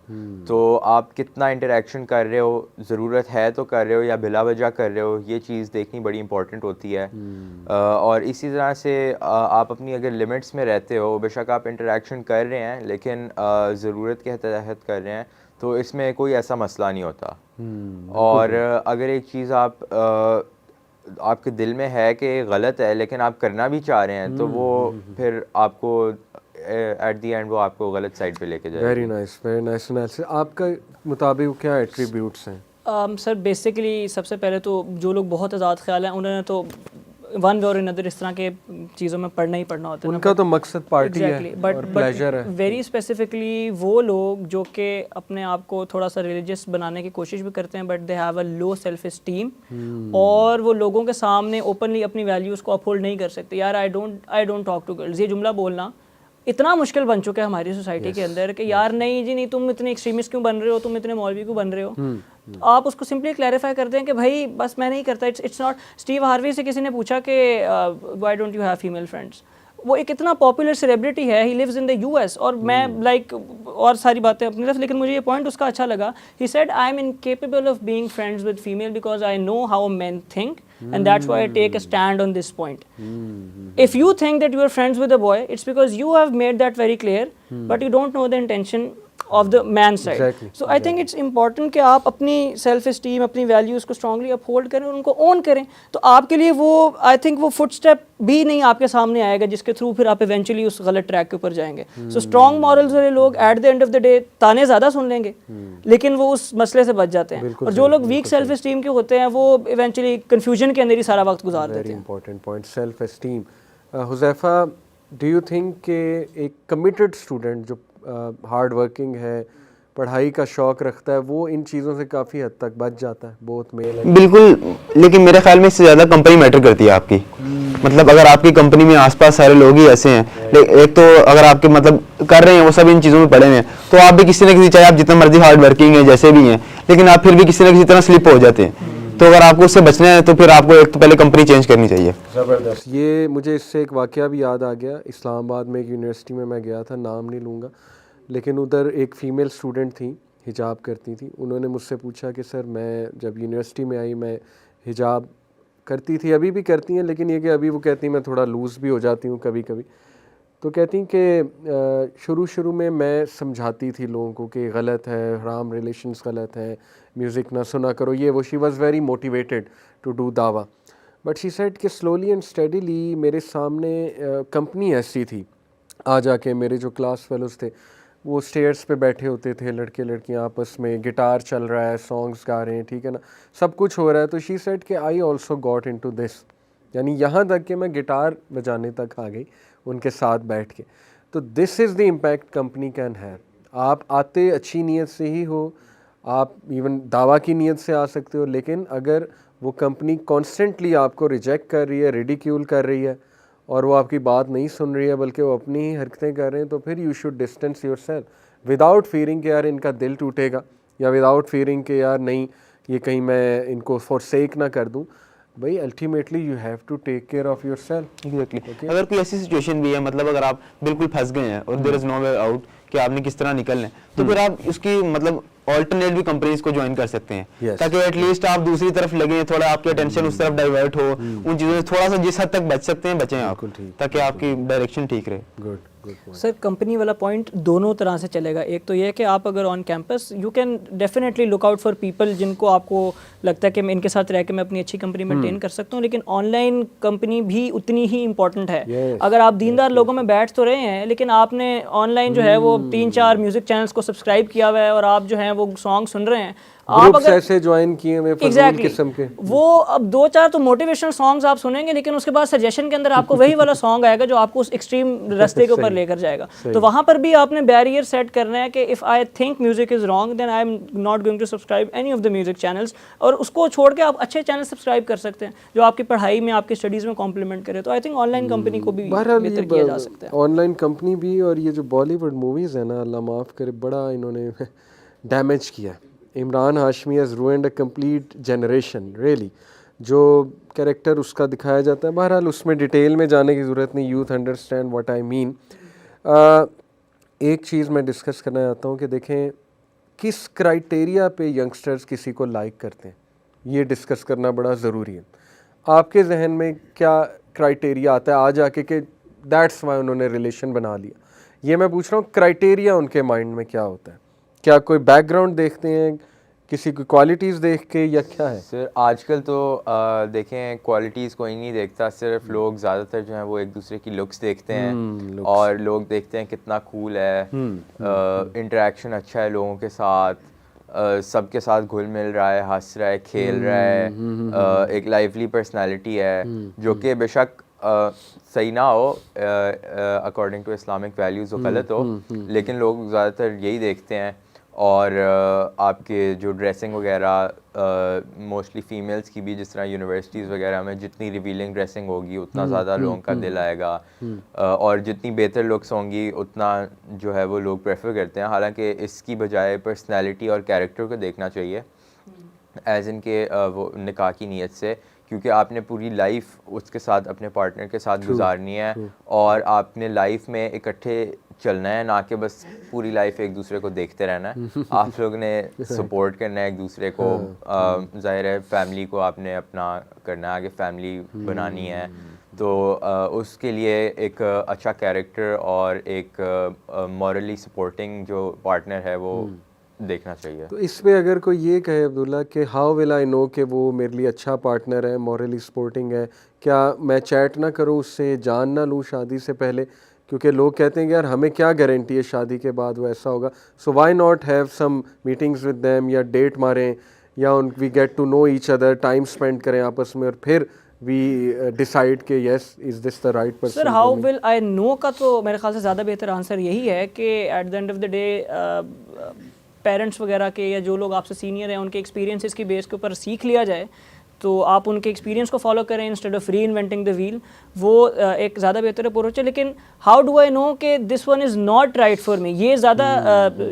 तो आप कितना इंटरेक्शन कर रहे हो, ज़रूरत है तो कर रहे हो या बिला वजह कर रहे हो, ये चीज़ देखनी बड़ी इंपॉर्टेंट होती है। और इसी तरह से आप अपनी अगर लिमिट्स में रहते हो, बेशक आप इंटरेक्शन कर रहे हैं लेकिन ज़रूरत के तहत कर रहे हैं, तो इसमें कोई ऐसा मसला नहीं होता। और अगर एक चीज़ आपके दिल में है कि गलत है लेकिन आप करना भी चाह रहे हैं, तो वो फिर आपको एट द एंड वो आपको गलत साइड पे लेके जाएगा। Very nice analysis. आपका मुताबिक क्या एट्रीब्यूट्स हैं? सर बेसिकली सबसे पहले तो जो लोग बहुत आज़ाद ख्याल हैं उन्होंने तो वन वे और अनदर इस तरह के चीज़ों में पढ़ना ही पढ़ना होता है। उनका तो मकसद पार्टी है और प्लेजर है। वेरी स्पेसिफिकली वो लोग जो कि अपने आप को थोड़ा सा रिलीजियस बनाने की कोशिश भी करते हैं, but they have a low self esteem, और वो लोगों के सामने ओपनली अपनी वैल्यूज़ को अपहोल्ड नहीं कर सकते। यार I don't talk to girls, ये जुमला बोलना इतना मुश्किल बन चुका है हमारी सोसाइटी के अंदर कि यार नहीं जी नहीं, तुम इतने एक्सट्रीमिस्ट क्यों बन रहे हो, तुम इतने मौलवी क्यों बन रहे हो। तो आप उसको सिंपली क्लैरिफाई कर दें कि भाई बस मैं नहीं करता, इट्स नॉट। स्टीव हार्वी से किसी ने पूछा कि why don't you have female friends, वो एक इतना पॉपुलर सेलिब्रिटी है, he lives in the US, और मैं लाइक और सारी बातें अपनी तरफ, लेकिन मुझे ये पॉइंट उसका अच्छा लगा। ही said I am incapable of being friends with female because I know how men think and that's why I take a stand on this point. If you think that you are friends with a boy, it's because you have made that very clear, but you don't know the intention of the man side. So I think it's important कि आप अपनी self esteem, अपनी values को strongly uphold करें और उनको own करें, तो आपके लिए वो I think वो footstep भी नहीं आपके सामने आएगा जिसके थ्रू फिर आप eventually उस गलत ट्रैक के ऊपर जाएंगे। So strong morals वाले लोग at the end of the day ताने ज़्यादा सुन लेंगे लेकिन वो उस मसले से बच जाते हैं, और जो लोग weak self esteem के होते हैं वो eventually confusion के अंदर ही सारा वक्त गुजार देते हैं। Very important point, self esteem. Huzaifa, do you think कि एक कमिटेड स्टूडेंट जो हार्ड वर्किंग है, पढ़ाई का शौक रखता है, वो इन चीज़ों से काफ़ी हद तक बच जाता है, बहुत मेल है? बिल्कुल, लेकिन मेरे ख्याल में इससे ज़्यादा कंपनी मैटर करती है आपकी। मतलब अगर आपकी कंपनी में आसपास सारे लोग ही ऐसे हैं, एक तो अगर आपके मतलब कर रहे हैं वो सब इन चीज़ों में पड़े हैं, तो आप भी किसी न किसी, चाहे आप जितना मर्जी हार्ड वर्किंग है जैसे भी हैं, लेकिन आप फिर भी किसी न किसी तरह स्लिप हो जाते हैं। तो अगर आपको उससे बचना है तो फिर आपको एक तो पहले कंपनी चेंज करनी चाहिए। ज़बरदस्त। ये मुझे इससे एक वाक़या भी याद आ गया। इस्लामाबाद में एक यूनिवर्सिटी में मैं गया था, नाम नहीं लूँगा, लेकिन उधर एक फ़ीमेल स्टूडेंट थी, हिजाब करती थी। उन्होंने मुझसे पूछा कि सर मैं जब यूनिवर्सिटी में आई मैं हिजाब करती थी, अभी भी करती हैं, लेकिन ये कि अभी वो कहती मैं थोड़ा लूज़ भी हो जाती हूँ कभी कभी। तो कहती कि शुरू में मैं समझाती थी लोगों को कि गलत है, हराम रिलेशंस गलत है, म्यूज़िक ना सुना करो, ये वो। She was very motivated to do dawah, but she said कि स्लोली एंड स्टडीली मेरे सामने कंपनी ऐसी थी, आ जाके मेरे जो क्लास फेलोज़ थे वो स्टेयर्स पे बैठे होते थे, लड़के लड़कियां आपस में, गिटार चल रहा है, सॉन्ग्स गा रहे हैं, ठीक है ना, सब कुछ हो रहा है। तो शी सेड कि I also got into this, यानी यहाँ तक कि मैं गिटार बजाने तक आ गई उनके साथ बैठ के। तो this is the impact company can have. आप आते अच्छी नीयत से ही हो, आप इवन दावा की नीयत से आ सकते हो, लेकिन अगर वो कंपनी कॉन्स्टेंटली आपको रिजेक्ट कर रही है, रिडिक्यूल कर रही है, और वो आपकी बात नहीं सुन रही है बल्कि वो अपनी ही हरकतें कर रहे हैं, तो फिर you should distance yourself without fearing कि यार इनका दिल टूटेगा, या विदाउट फीयरिंग कि यार नहीं ये कहीं मैं इनको फॉरसेक ना कर दूं। भाई ultimately you have to take care of yourself. Exactly. अगर कोई ऐसी सिचुएशन भी है, मतलब अगर आप बिल्कुल फंस गए हैं और there is no way out कि आपने किस तरह निकलना है, तो फिर आप उसकी मतलब ऑल्टरनेट भी कंपनीज को ज्वाइन कर सकते हैं, ताकि एटलीस्ट आप दूसरी तरफ लगे, थोड़ा आपकी अटेंशन उस तरफ डाइवर्ट हो, उन चीज़ों से थोड़ा सा जिस हद तक बच सकते हैं बचें आप, ताकि आपकी डायरेक्शन ठीक रहे। गुड। सर कंपनी वाला पॉइंट दोनों तरह से चलेगा। एक तो ये है कि आप अगर on campus you can definitely look out for people जिनको आपको लगता है कि मैं इनके साथ रह के मैं अपनी अच्छी कंपनी मेंटेन कर सकता हूँ, लेकिन ऑनलाइन कंपनी भी उतनी ही इंपॉर्टेंट है। अगर आप दीनदार लोगों में बैठ तो रहे हैं, लेकिन आपने ऑनलाइन जो है वो 3-4 म्यूजिक चैनल्स को सब्सक्राइब किया हुआ है और आप जो है वो सॉन्ग सुन रहे हैं, आप अगर ऐसे ज्वाइन किए हुए फजूल किस्म के, वो अब 2-4 तो मोटिवेशनल सॉन्ग्स आप सुनेंगे, लेकिन उसके बाद सजेशन के अंदर आपको वही वाला सॉन्ग आएगा जो आपको उस एक्सट्रीम रास्ते के ऊपर लेकर जाएगा। तो वहाँ पर भी आपने बैरियर सेट करना है कि if I think music is wrong then I am not going to subscribe any of the music channels, और उसको छोड़ के आप अच्छे चैनल सब्सक्राइब कर सकते हैं जो आपकी पढ़ाई में, आपकी स्टडीज़ में कॉम्प्लीमेंट करे। तो आई थिंक ऑनलाइन कंपनी को भी बेहतर किया जा सकता है। ऑनलाइन कंपनी भी, और ये जो बॉलीवुड मूवीज़ है ना, अल्लाह माफ़ करे, बड़ा इन्होंने डैमेज किया। Imran Hashmi has ruined a complete generation really. जो कैरेक्टर उसका दिखाया जाता है, बहरहाल उसमें डिटेल में जाने की ज़रूरत नहीं, youth understand what I mean. एक चीज़ मैं डिस्कस करना चाहता हूँ कि देखें किस क्राइटेरिया पे यंगस्टर्स किसी को लाइक करते हैं, ये डिस्कस करना बड़ा ज़रूरी है। आपके जहन में क्या क्राइटेरिया आता है आज आके कि दैट्स वाई उन्होंने रिलेशन बना लिया? ये मैं पूछ रहा हूँ क्राइटेरिया उनके माइंड में क्या होता है? क्या कोई बैकग्राउंड देखते हैं, किसी की क्वालिटीज़ देख के, या क्या है? सर आजकल तो देखें क्वालिटीज़ कोई नहीं देखता, सिर्फ लोग ज़्यादातर जो हैं वो एक दूसरे की लुक्स देखते हैं और लोग देखते हैं कितना कूल है, इंटरेक्शन अच्छा है लोगों के साथ, सबके साथ घुल मिल रहा है, हंस रहा है, खेल रहा है, एक लाइवली पर्सनालिटी है, जो कि बेशक सही ना हो अकॉर्डिंग टू इस्लामिक वैल्यूज़, वो गलत हो, लेकिन लोग ज़्यादातर यही देखते हैं। और आपके जो ड्रेसिंग वगैरह मोस्टली फ़ीमेल्स की भी, जिस तरह यूनिवर्सिटीज़ वगैरह में जितनी रिवीलिंग ड्रेसिंग होगी उतना ज़्यादा लोगों का दिल आएगा, और जितनी बेहतर लुक्स होंगी उतना जो है वो लोग प्रेफर करते हैं। हालांकि इसकी बजाय पर्सनैलिटी और कैरेक्टर को देखना चाहिए, एज़ इन के वो निकाह की नीयत से, क्योंकि आपने पूरी लाइफ उसके साथ, अपने पार्टनर के साथ गुजारनी है और आपने लाइफ में इकट्ठे चलना है, ना कि बस पूरी लाइफ एक दूसरे को देखते रहना है। आप लोग ने सपोर्ट करना है एक दूसरे को, ज़ाहिर है फैमिली को आपने अपना करना है, आगे फैमिली बनानी है, तो उसके लिए एक अच्छा कैरेक्टर और एक मॉरली सपोर्टिंग जो पार्टनर है वो देखना चाहिए। तो इस पे अगर कोई ये कहे अब्दुल्ला कि हाउ विल आई नो कि वो मेरे लिए अच्छा पार्टनर है, मॉरली सपोर्टिंग है, क्या मैं चैट ना करूँ उससे, जान ना लूँ शादी से पहले? क्योंकि लोग कहते हैं कि यार हमें क्या गारंटी है शादी के बाद वो ऐसा होगा, so why not have some meetings with them, या डेट मारें, या उन we get to know each other, time spend करें आपस में, और फिर वी डिसाइड कि yes is this the right person. Sir how will I know का तो मेरे ख्याल से ज़्यादा बेहतर आंसर यही है कि at the end of the day parents वगैरह के या जो लोग आपसे सीनियर हैं उनके एक्सपीरियंसेस की बेस के ऊपर सीख लिया जाए, तो आप उनके एक्सपीरियंस को फॉलो करें इंस्टेड ऑफ री इन्वेंटिंग द व्हील, वो एक ज़्यादा बेहतर अप्रोच है। लेकिन हाउ डू आई नो कि this one is not right for me, ये ज़्यादा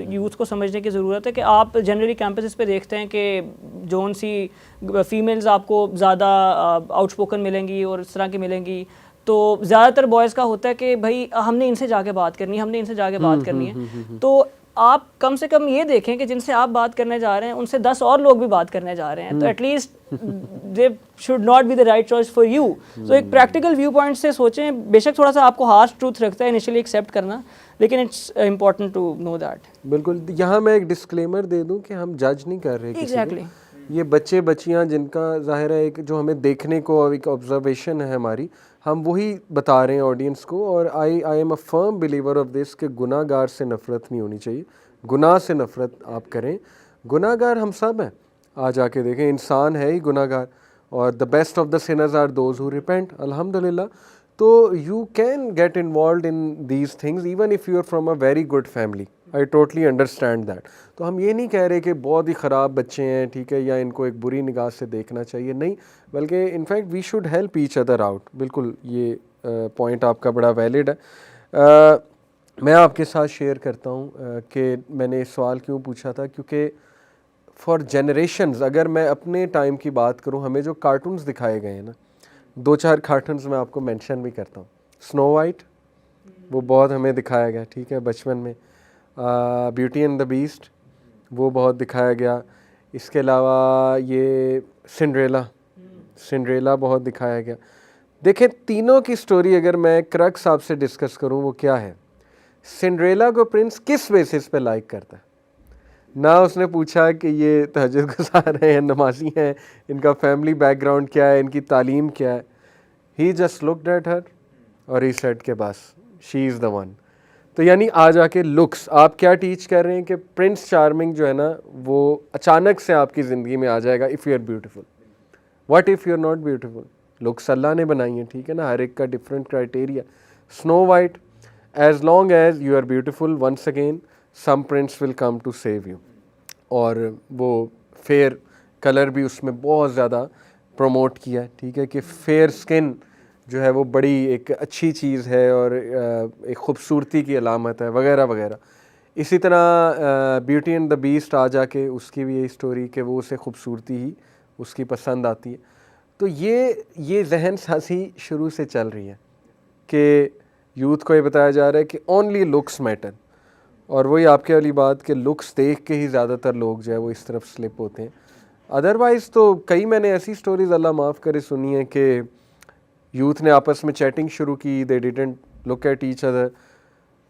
यूथ को समझने की ज़रूरत है कि आप जनरली कैंपसेस पे देखते हैं कि जोन सी फीमेल्स आपको ज़्यादा आउटस्पोकन मिलेंगी और इस तरह की मिलेंगी, तो ज़्यादातर बॉयज़ का होता है कि भाई हमने इनसे जाके बात करनी है, हमने इनसे जाके बात करनी है। तो आप कम से कम ये देखें कि जिनसे आप बात करने जा रहे हैं उनसे 10 और लोग भी बात करने जा रहे हैं, तो at least they should not be the right choice for you. So एक प्रैक्टिकल व्यू पॉइंट से सोचें, बेशक थोड़ा सा आपको हार्श ट्रूथ रखता है इनिशियली एक्सेप्ट करना, लेकिन it's important to know that. बिल्कुल, यहाँ मैं एक डिस्क्लेमर दे दूँ कि हम जज नहीं कर रहे किसी को। ये बच्चे बच्चियाँ जिनका ज़ाहिर है एक जो हमें देखने को एक ऑब्जर्वेशन है हमारी, हम वही बता रहे हैं ऑडियंस को। और I am a firm believer of this कि गुनाहगार से नफ़रत नहीं होनी चाहिए, गुनाह से नफ़रत आप करें। गुनाहगार हम सब हैं, आज आके देखें इंसान है ही गुनाहगार, और the best of the sinners are those who repent, अल्हम्दुलिल्लाह। तो you can get involve in these things even if you are from a very good family, I totally understand that. तो हम ये नहीं कह रहे कि बहुत ही ख़राब बच्चे हैं, ठीक है, या इनको एक बुरी निगाह से देखना चाहिए, नहीं, बल्कि in fact we should help each other out. बिल्कुल, ये पॉइंट आपका बड़ा वैलिड है। मैं आपके साथ शेयर करता हूँ कि मैंने इस सवाल क्यों पूछा था, क्योंकि फॉर जनरेशन्स अगर मैं अपने टाइम की बात करूँ, हमें जो कार्टून्स दिखाए गए हैं ना, 2-4 कार्टून्स मैं आपको मेंशन भी करता हूँ। स्नो वाइट, वो बहुत हमें दिखाया गया, ठीक है, बचपन में। ब्यूटी एंड द बीस्ट, वो बहुत दिखाया गया। इसके अलावा ये सिंड्रेला बहुत दिखाया गया। देखें, तीनों की स्टोरी अगर मैं क्रक्स आपसे डिस्कस करूँ, वो क्या है? सिंड्रेला को प्रिंस किस बेसिस पे लाइक करता है? ना उसने पूछा कि ये तहज्जुद गुज़ार हैं, नमाजी हैं, इनका फैमिली बैकग्राउंड क्या है, इनकी तालीम क्या है। ही जस्ट लुक्ड एट हर और ही सेड के बस शी इज़ द वन। तो यानी आज आके लुक्स, आप क्या टीच कर रहे हैं कि प्रिंस चार्मिंग जो है ना, वो अचानक से आपकी ज़िंदगी में आ जाएगा if you are beautiful. What if you are not beautiful? Looks अल्लाह ने बनाई हैं, ठीक है ना, हर एक का different criteria. Snow white, as long as you are beautiful, once again some prince will come to save you। और वो फेयर कलर भी उसमें बहुत ज़्यादा प्रमोट किया, ठीक है, कि फेयर स्किन जो है वो बड़ी एक अच्छी चीज़ है और एक ख़ूबसूरती की अलामत है, वगैरह वगैरह। इसी तरह ब्यूटी एंड द बीस्ट आ जाके उसकी भी यही स्टोरी कि वो उसे ख़ूबसूरती ही उसकी पसंद आती है। तो ये जहन साजी शुरू से चल रही है कि यूथ को ये बताया जा रहा है कि ओनली लुक्स मैटर, और वही आपके वाली बात कि लुक्स देख के ही ज़्यादातर लोग जो है वो इस तरफ स्लिप होते हैं। अदरवाइज़ तो कई मैंने ऐसी स्टोरीज़ अल्लाह माफ़ करे सुनी है कि यूथ ने आपस में चैटिंग शुरू की, they didn't look at each other,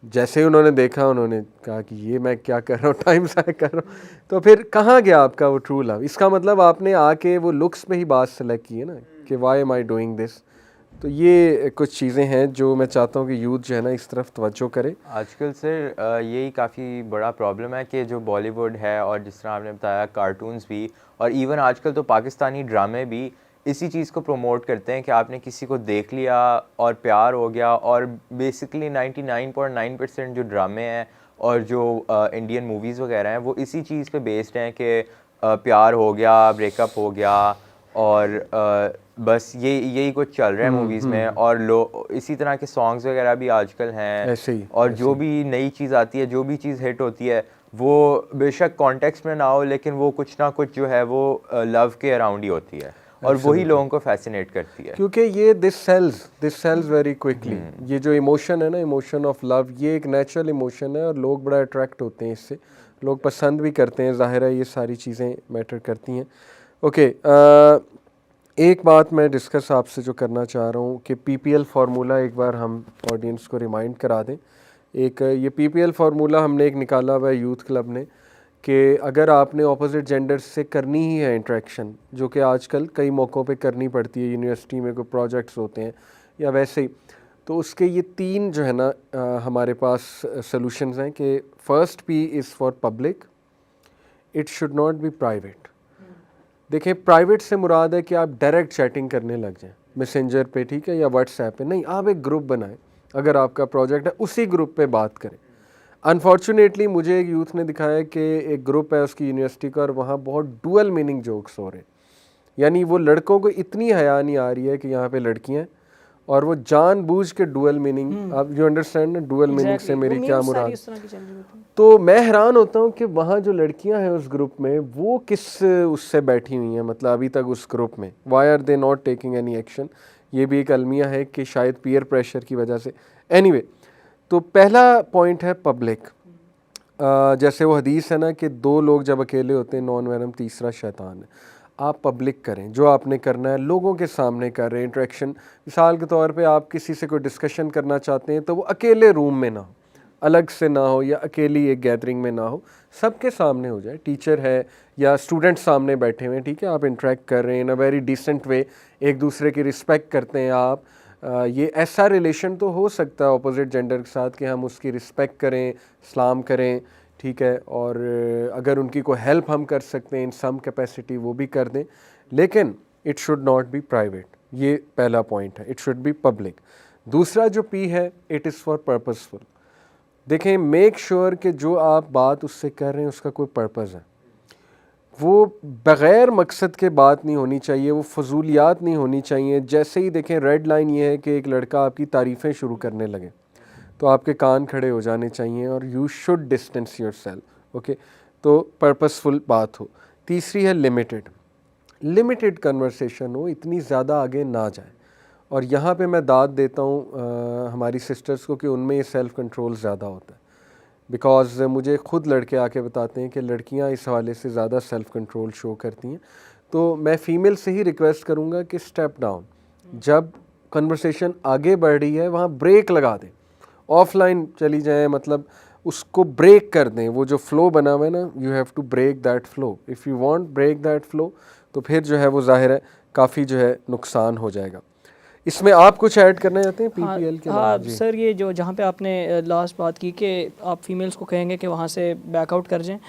जैसे ही उन्होंने देखा उन्होंने कहा कि ये मैं क्या कर रहा हूँ, टाइम ज़ाया कर रहा हूँ। तो फिर कहाँ गया आपका वो ट्रू लव? इसका मतलब आपने आके वो लुक्स पे ही बात सेलेक्ट की है ना कि why am I doing this. तो ये कुछ चीज़ें हैं जो मैं चाहता हूँ कि यूथ जो है ना इस तरफ तवज्जो करे। आजकल सर यही काफ़ी बड़ा प्रॉब्लम है कि जो बॉलीवुड है और जिस तरह आपने बताया कार्टून्स भी, और इवन आजकल तो पाकिस्तानी ड्रामे भी इसी चीज़ को प्रमोट करते हैं कि आपने किसी को देख लिया और प्यार हो गया। और बेसिकली 99.9% जो ड्रामे हैं और जो इंडियन मूवीज़ वगैरह हैं वो इसी चीज़ पे बेस्ड हैं कि प्यार हो गया, ब्रेकअप हो गया, और बस यही कुछ चल रहा है मूवीज़ में। और इसी तरह के सॉन्ग्स वगैरह भी आजकल हैं ऐसे ही, और जो भी नई चीज़ आती है, जो भी चीज़ हिट होती है, वो बेशक कॉन्टेक्स्ट में ना हो लेकिन वो कुछ ना कुछ जो है वो लव के अराउंड ही होती है, और वही लोगों को फैसिनेट करती है। क्योंकि ये दिस सेल्स वेरी क्विकली। ये जो इमोशन है ना, इमोशन ऑफ लव, ये एक नेचुरल इमोशन है और लोग बड़ा अट्रैक्ट होते हैं इससे, लोग पसंद भी करते हैं। ज़ाहिर है ये सारी चीज़ें मैटर करती हैं। ओके, एक बात मैं डिस्कस आपसे जो करना चाह रहा हूँ कि पीपीएल फार्मूला एक बार हम ऑडियंस को रिमाइंड करा दें। एक ये पीपीएल फार्मूला हमने एक निकाला हुआ है यूथ क्लब ने कि अगर आपने ऑपोजिट जेंडर से करनी ही है इंटरेक्शन, जो कि आजकल कई मौक़ों पे करनी पड़ती है, यूनिवर्सिटी में कोई प्रोजेक्ट्स होते हैं या वैसे ही, तो उसके ये 3 जो है ना हमारे पास सॉल्यूशंस हैं कि first P is for public, it should not B private. देखें, प्राइवेट से मुराद है कि आप डायरेक्ट चैटिंग करने लग जाएं मैसेंजर पे, ठीक है, या व्हाट्सएप पे, नहीं, आप एक ग्रुप बनाएं। अगर आपका प्रोजेक्ट है उसी ग्रुप पे बात करें। अनफॉर्चुनेटली मुझे एक यूथ ने दिखाया कि एक ग्रुप है उसकी यूनिवर्सिटी का और वहाँ बहुत डुअल मीनिंग जोक्स हो रहे हैं, यानी वो लड़कों को इतनी हया नहीं आ रही है कि यहाँ पे लड़कियाँ हैं और वो जानबूझ के डुअल मीनिंग, आप यू अंडरस्टैंड ना, डुअल मीनिंग से मेरी क्या मुराद। तो मैं हैरान होता हूँ कि वहाँ जो लड़कियाँ हैं उस ग्रुप में वो किस उससे बैठी हुई हैं, मतलब अभी तक उस ग्रुप में, why are they not taking any action. ये भी एक अलमिया है कि शायद पीयर प्रेशर की वजह से। एनीवे, तो पहला पॉइंट है पब्लिक। जैसे वो हदीस है ना कि 2 लोग जब अकेले होते हैं नॉन वैनम, तीसरा शैतान है। आप पब्लिक करें, जो आपने करना है लोगों के सामने कर रहे हैं इंटरेक्शन। मिसाल के तौर पे आप किसी से कोई डिस्कशन करना चाहते हैं तो वो अकेले रूम में ना हो, अलग से ना हो, या अकेली एक गैदरिंग में ना हो, सबके सामने हो जाए। टीचर है या स्टूडेंट सामने बैठे हुए हैं, ठीक है, आप इंटरेक्ट कर रहे हैं इन अ वेरी डिसेंट वे, एक दूसरे की रिस्पेक्ट करते हैं आप। ये ऐसा रिलेशन तो हो सकता है अपोजिट जेंडर के साथ कि हम उसकी रिस्पेक्ट करें, सलाम करें, ठीक है, और अगर उनकी कोई हेल्प हम कर सकते हैं इन सम कैपेसिटी वो भी कर दें, लेकिन it should not B private. ये पहला पॉइंट है, इट शुड बी पब्लिक। दूसरा जो पी है, इट इज़ फॉर पर्पसफुल। देखें, मेक श्योर कि जो आप बात उससे कर रहे हैं उसका कोई पर्पज़ है, वो बग़ैर मकसद के बात नहीं होनी चाहिए, वो फजूलियात नहीं होनी चाहिए। जैसे ही देखें रेड लाइन ये है कि एक लड़का आपकी तारीफ़ें शुरू करने लगे तो आपके कान खड़े हो जाने चाहिए और you should distance yourself. Okay, तो पर्पसफुल बात हो। तीसरी है लिमिटेड कन्वर्सेशन हो, इतनी ज़्यादा आगे ना जाए। और यहाँ पे मैं दाद देता हूँ हमारी सिस्टर्स को कि उनमें ये सेल्फ़ कंट्रोल ज़्यादा होता है, बिकॉज़ मुझे ख़ुद लड़के आके बताते हैं कि लड़कियाँ इस हवाले से ज़्यादा सेल्फ़ कंट्रोल शो करती हैं। तो मैं फ़ीमेल से ही रिक्वेस्ट करूँगा कि स्टेप डाउन, जब कन्वर्सेशन आगे बढ़ रही है वहाँ ब्रेक लगा दें, ऑफलाइन चली जाएं, मतलब उसको ब्रेक कर दें। वो जो फ़्लो बना हुआ है ना, you have to break that flow. If you want break that flow तो फिर जो है वो ज़ाहिर है काफ़ी जो है नुकसान हो जाएगा। इसमें आप कुछ ऐड करना चाहते हैं पीपीएल के? हाँ सर, ये जो जहाँ पे आपने लास्ट बात की कि आप फीमेल्स को कहेंगे कि वहाँ से बैकआउट कर जाएं,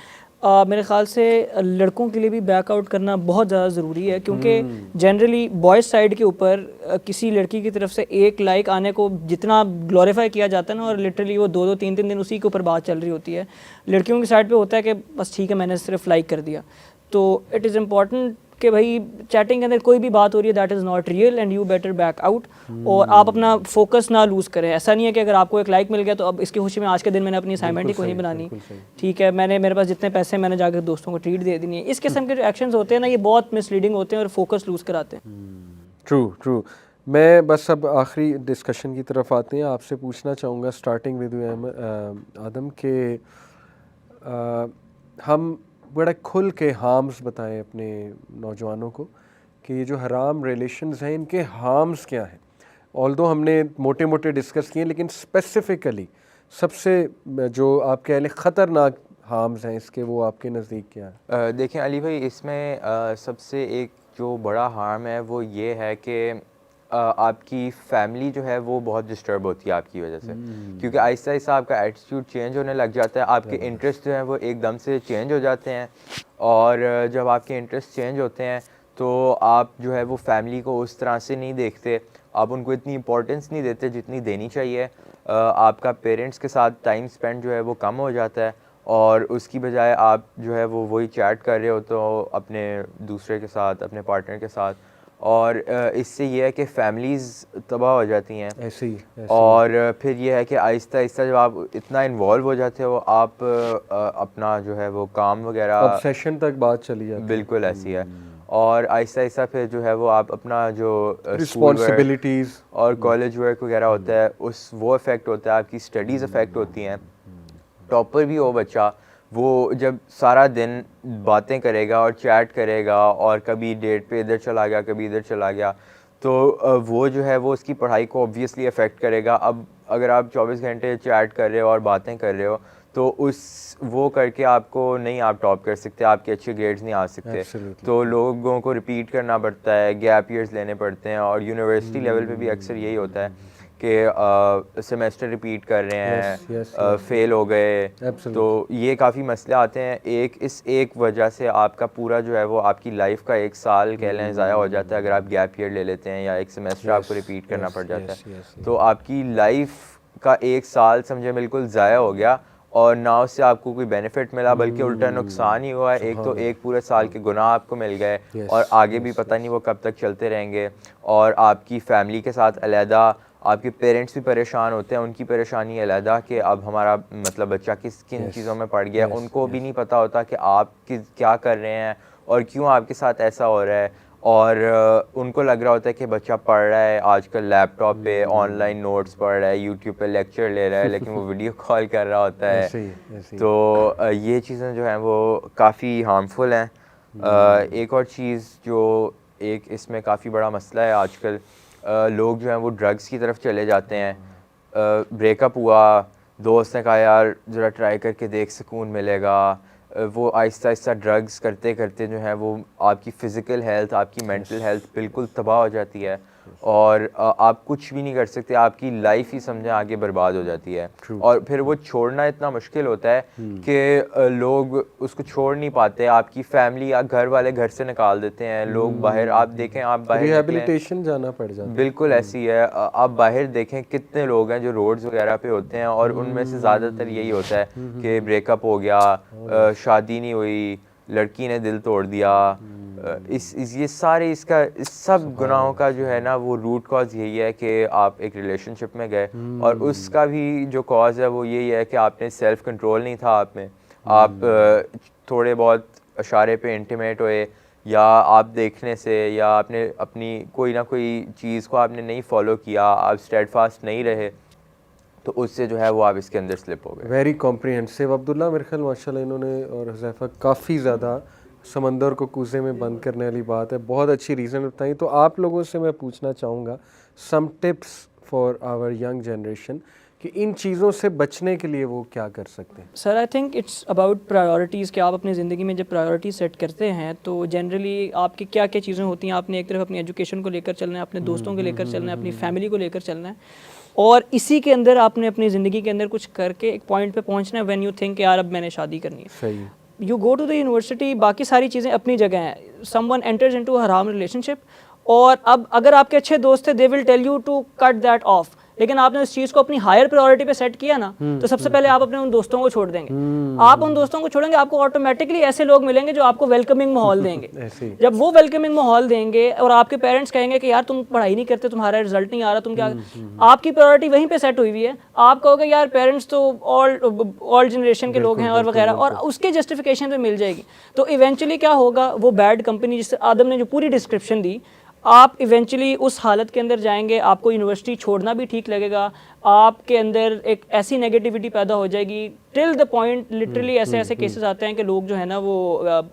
मेरे ख़्याल से लड़कों के लिए भी बैकआउट करना बहुत ज़्यादा ज़रूरी है, क्योंकि जनरली बॉयज़ साइड के ऊपर किसी लड़की की तरफ से एक लाइक आने को जितना ग्लोरीफाई किया जाता है ना, और लिटरली वो 2-2 3-3 दिन उसी के ऊपर बात चल रही होती है। लड़कियों की साइड पे होता है कि बस ठीक है, मैंने सिर्फ लाइक कर दिया। तो इट इज़ इम्पॉर्टेंट कि भाई चैटिंग के अंदर कोई भी बात हो रही है that is not real and you better back out, और आप अपना फोकस ना लूज़ करें। ऐसा नहीं है कि अगर आपको एक लाइक मिल गया तो अब इसकी खुशी में आज के दिन मैंने अपनी असाइनमेंट ही कोई नहीं बनानी, ठीक है, मेरे पास जितने पैसे मैंने जाकर दोस्तों को ट्रीट दे देनी है। इस किस्म के जो एक्शंस होते हैं ना, ये बहुत मिसलीडिंग होते हैं और फोकस लूज़ कराते हैं। ट्रू। मैं बस अब आखिरी डिस्कशन की तरफ आते हैं। आपसे पूछना चाहूँगा स्टार्टिंग विद आदम के हम बड़ा खुल के हार्म्स बताएं अपने नौजवानों को कि ये जो हराम रिलेशंस हैं इनके हार्म्स क्या हैं। ऑल्दो हमने मोटे मोटे डिस्कस किए, लेकिन स्पेसिफ़िकली सबसे जो आप कह लें ख़तरनाक हार्म्स हैं इसके, वो आपके नज़दीक क्या है? देखें अली भाई, इसमें सबसे एक जो बड़ा हार्म है वो ये है कि आपकी फैमिली जो है वो बहुत डिस्टर्ब होती है आपकी वजह से, क्योंकि आहिस्ता आहिस्ता आपका एटीट्यूड चेंज होने लग जाता है, आपके इंटरेस्ट जो हैं वो एकदम से चेंज हो जाते हैं। और जब आपके इंटरेस्ट चेंज होते हैं तो आप जो है वो फैमिली को उस तरह से नहीं देखते, आप उनको इतनी इंपॉर्टेंस नहीं देते जितनी देनी चाहिए। आपका पेरेंट्स के साथ टाइम स्पेंड जो है वो कम हो जाता है, और उसकी बजाय आप जो है वो वही चैट कर रहे हो तो अपने दूसरे के साथ, अपने पार्टनर के साथ, और इससे ये है कि फैमिलीज़ तबाह हो जाती हैं। ऐसे ही और फिर ये है कि आहिस्ता आहिस्ता जब आप इतना इन्वॉल्व हो जाते हो, आप अपना जो है वो काम वगैरह, ऑब्सेशन तक बात चली जाती है। बिल्कुल ऐसी है। और आहिस्ता आहिस्ता फिर जो है वो आप अपना जो रिस्पॉन्सिबिलिटीज़ और कॉलेज वर्क वगैरह होता है उस वो अफेक्ट होता है, आपकी स्टडीज़ अफेक्ट होती हैं। टॉपर भी हो बच्चा, वो जब सारा दिन बातें करेगा और चैट करेगा और कभी डेट पे इधर चला गया कभी इधर चला गया, तो वो जो है वो उसकी पढ़ाई को ऑब्वियसली अफेक्ट करेगा। अब अगर आप 24 घंटे चैट कर रहे हो और बातें कर रहे हो तो उस वो करके आपको नहीं आप टॉप कर सकते, आपके अच्छे ग्रेड्स नहीं आ सकते। तो लोगों को रिपीट करना पड़ता है, गैप ईयर्स लेने पड़ते हैं, और यूनिवर्सिटी लेवल पे भी अक्सर यही होता है कि सेमेस्टर रिपीट कर रहे हैं, फेल हो गए। तो ये काफ़ी मसले आते हैं। एक वजह से आपका पूरा जो है वो आपकी लाइफ का 1 साल कह लें ज़ाया हो जाता है अगर आप गैप ईयर ले लेते हैं, या एक सेमेस्टर आपको रिपीट करना पड़ जाता है। तो आपकी लाइफ का 1 साल समझे बिल्कुल ज़ाया हो गया, और ना उससे आपको कोई बेनिफिट मिला बल्कि उल्टा नुकसान ही हुआ है। एक तो एक पूरे साल के गुनाह आपको मिल गए, और आगे भी पता नहीं वो कब तक चलते रहेंगे। और आपकी फैमिली के साथ अलहदा, आपके पेरेंट्स भी परेशान होते हैं, उनकी परेशानी अलहदा कि अब हमारा मतलब बच्चा किन चीज़ों में पड़ गया, उनको भी नहीं पता होता कि आप क्या कर रहे हैं और क्यों आपके साथ ऐसा हो रहा है। और उनको लग रहा होता है कि बच्चा पढ़ रहा है आजकल लैपटॉप पे, ऑनलाइन नोट्स पढ़ रहा है, यूट्यूब पे लेक्चर ले रहा है, लेकिन वो वीडियो कॉल कर रहा होता है। ऐसे ही। तो ये चीज़ें जो हैं वो काफ़ी हार्मफुल हैं। एक और चीज़ जो एक इसमें काफ़ी बड़ा मसला है आजकल, लोग जो हैं वो ड्रग्स की तरफ चले जाते हैं। ब्रेकअप हुआ, दोस्त ने कहा यार ज़रा ट्राई करके देख, सुकून मिलेगा। वो आहिस्ता आहिस्ता ड्रग्स करते करते जो है वो आपकी फ़िज़िकल हेल्थ, आपकी मेंटल हेल्थ बिल्कुल तबाह हो जाती है, और आप कुछ भी नहीं कर सकते, आपकी लाइफ ही समझे आगे बर्बाद हो जाती है। और फिर वो छोड़ना इतना मुश्किल होता है कि लोग उसको छोड़ नहीं पाते। आपकी फैमिली या घर वाले घर से निकाल देते हैं, लोग बाहर, आप देखें, आप बाहर रिहैबिलिटेशन जाना पड़ जाता है। बिल्कुल ऐसी है। आप बाहर देखें कितने लोग हैं जो रोड्स वगैरह पे होते हैं, और उनमें से ज़्यादातर यही होता है कि ब्रेकअप हो गया, शादी नहीं हुई, लड़की ने दिल तोड़ दिया। ये सब गुनाहों का जो है ना वो रूट कॉज यही है कि आप एक रिलेशनशिप में गए, और उसका भी जो कॉज है वो यही है कि आपने सेल्फ कंट्रोल नहीं था आप में। आप थोड़े बहुत इशारे पे इंटीमेट हुए, या आप देखने से, या आपने अपनी कोई ना कोई चीज़ को आपने नहीं फॉलो किया, आप स्टेडफास्ट नहीं रहे, तो उससे जो है वो आप इसके अंदर स्लिप हो गए। वेरी कॉम्प्रिहेंसिव अब्दुल्ला, मेरे ख्याल माशाल्लाह इन्होंने और हुज़ैफ़ा काफ़ी ज़्यादा समंदर को कूज़े में बंद करने वाली बात है, बहुत अच्छी रीज़न बताई। तो आप लोगों से मैं पूछना चाहूँगा some tips for our young generation कि इन चीज़ों से बचने के लिए वो क्या कर सकते हैं। Sir I think it's about priorities कि आप अपनी ज़िंदगी में जब प्रायोरिटी सेट करते हैं तो जनरली आपकी क्या क्या चीज़ें होती हैं। आपने एक तरफ अपनी एजुकेशन को लेकर चलना है, अपने दोस्तों को लेकर चलना है, अपनी फैमिली को लेकर चलना है, और इसी के अंदर आपने अपनी ज़िंदगी के अंदर कुछ करके एक पॉइंट पे पहुंचना है व्हेन यू थिंक यार अब मैंने शादी करनी है। सही। You go to the university, बाकी सारी चीज़ें अपनी जगह हैं। समवन एंटर्स इनटू अ हराम रिलेशनशिप, और अब अगर आपके अच्छे दोस्त थे they will tell you to cut that off, लेकिन आपने उस चीज़ को अपनी हायर प्रायोरिटी पे सेट किया ना, तो सबसे पहले आप अपने उन दोस्तों को छोड़ देंगे। आप उन दोस्तों को छोड़ेंगे, आपको ऑटोमेटिकली ऐसे लोग मिलेंगे जो आपको वेलकमिंग माहौल देंगे। जब वो वेलकमिंग माहौल देंगे और आपके पेरेंट्स कहेंगे कि यार तुम पढ़ाई नहीं करते, तुम्हारा रिजल्ट नहीं आ रहा, तुम क्या, आपकी प्रायोरिटी वहीं पे सेट हुई हुई है। आप कहोगे यार पेरेंट्स तो ऑल जनरेशन के लोग हैं और वगैरह, और उसके जस्टिफिकेशन पे मिल जाएगी। तो इवेंचुअली क्या होगा, वो बैड कंपनी, जिससे आदम ने जो पूरी डिस्क्रिप्शन दी, आप इवेंचुअली उस हालत के अंदर जाएंगे, आपको यूनिवर्सिटी छोड़ना भी ठीक लगेगा, आपके अंदर एक ऐसी नेगेटिविटी पैदा हो जाएगी टिल द पॉइंट लिटरली ऐसे ऐसे केसेस आते हैं कि लोग जो है ना वो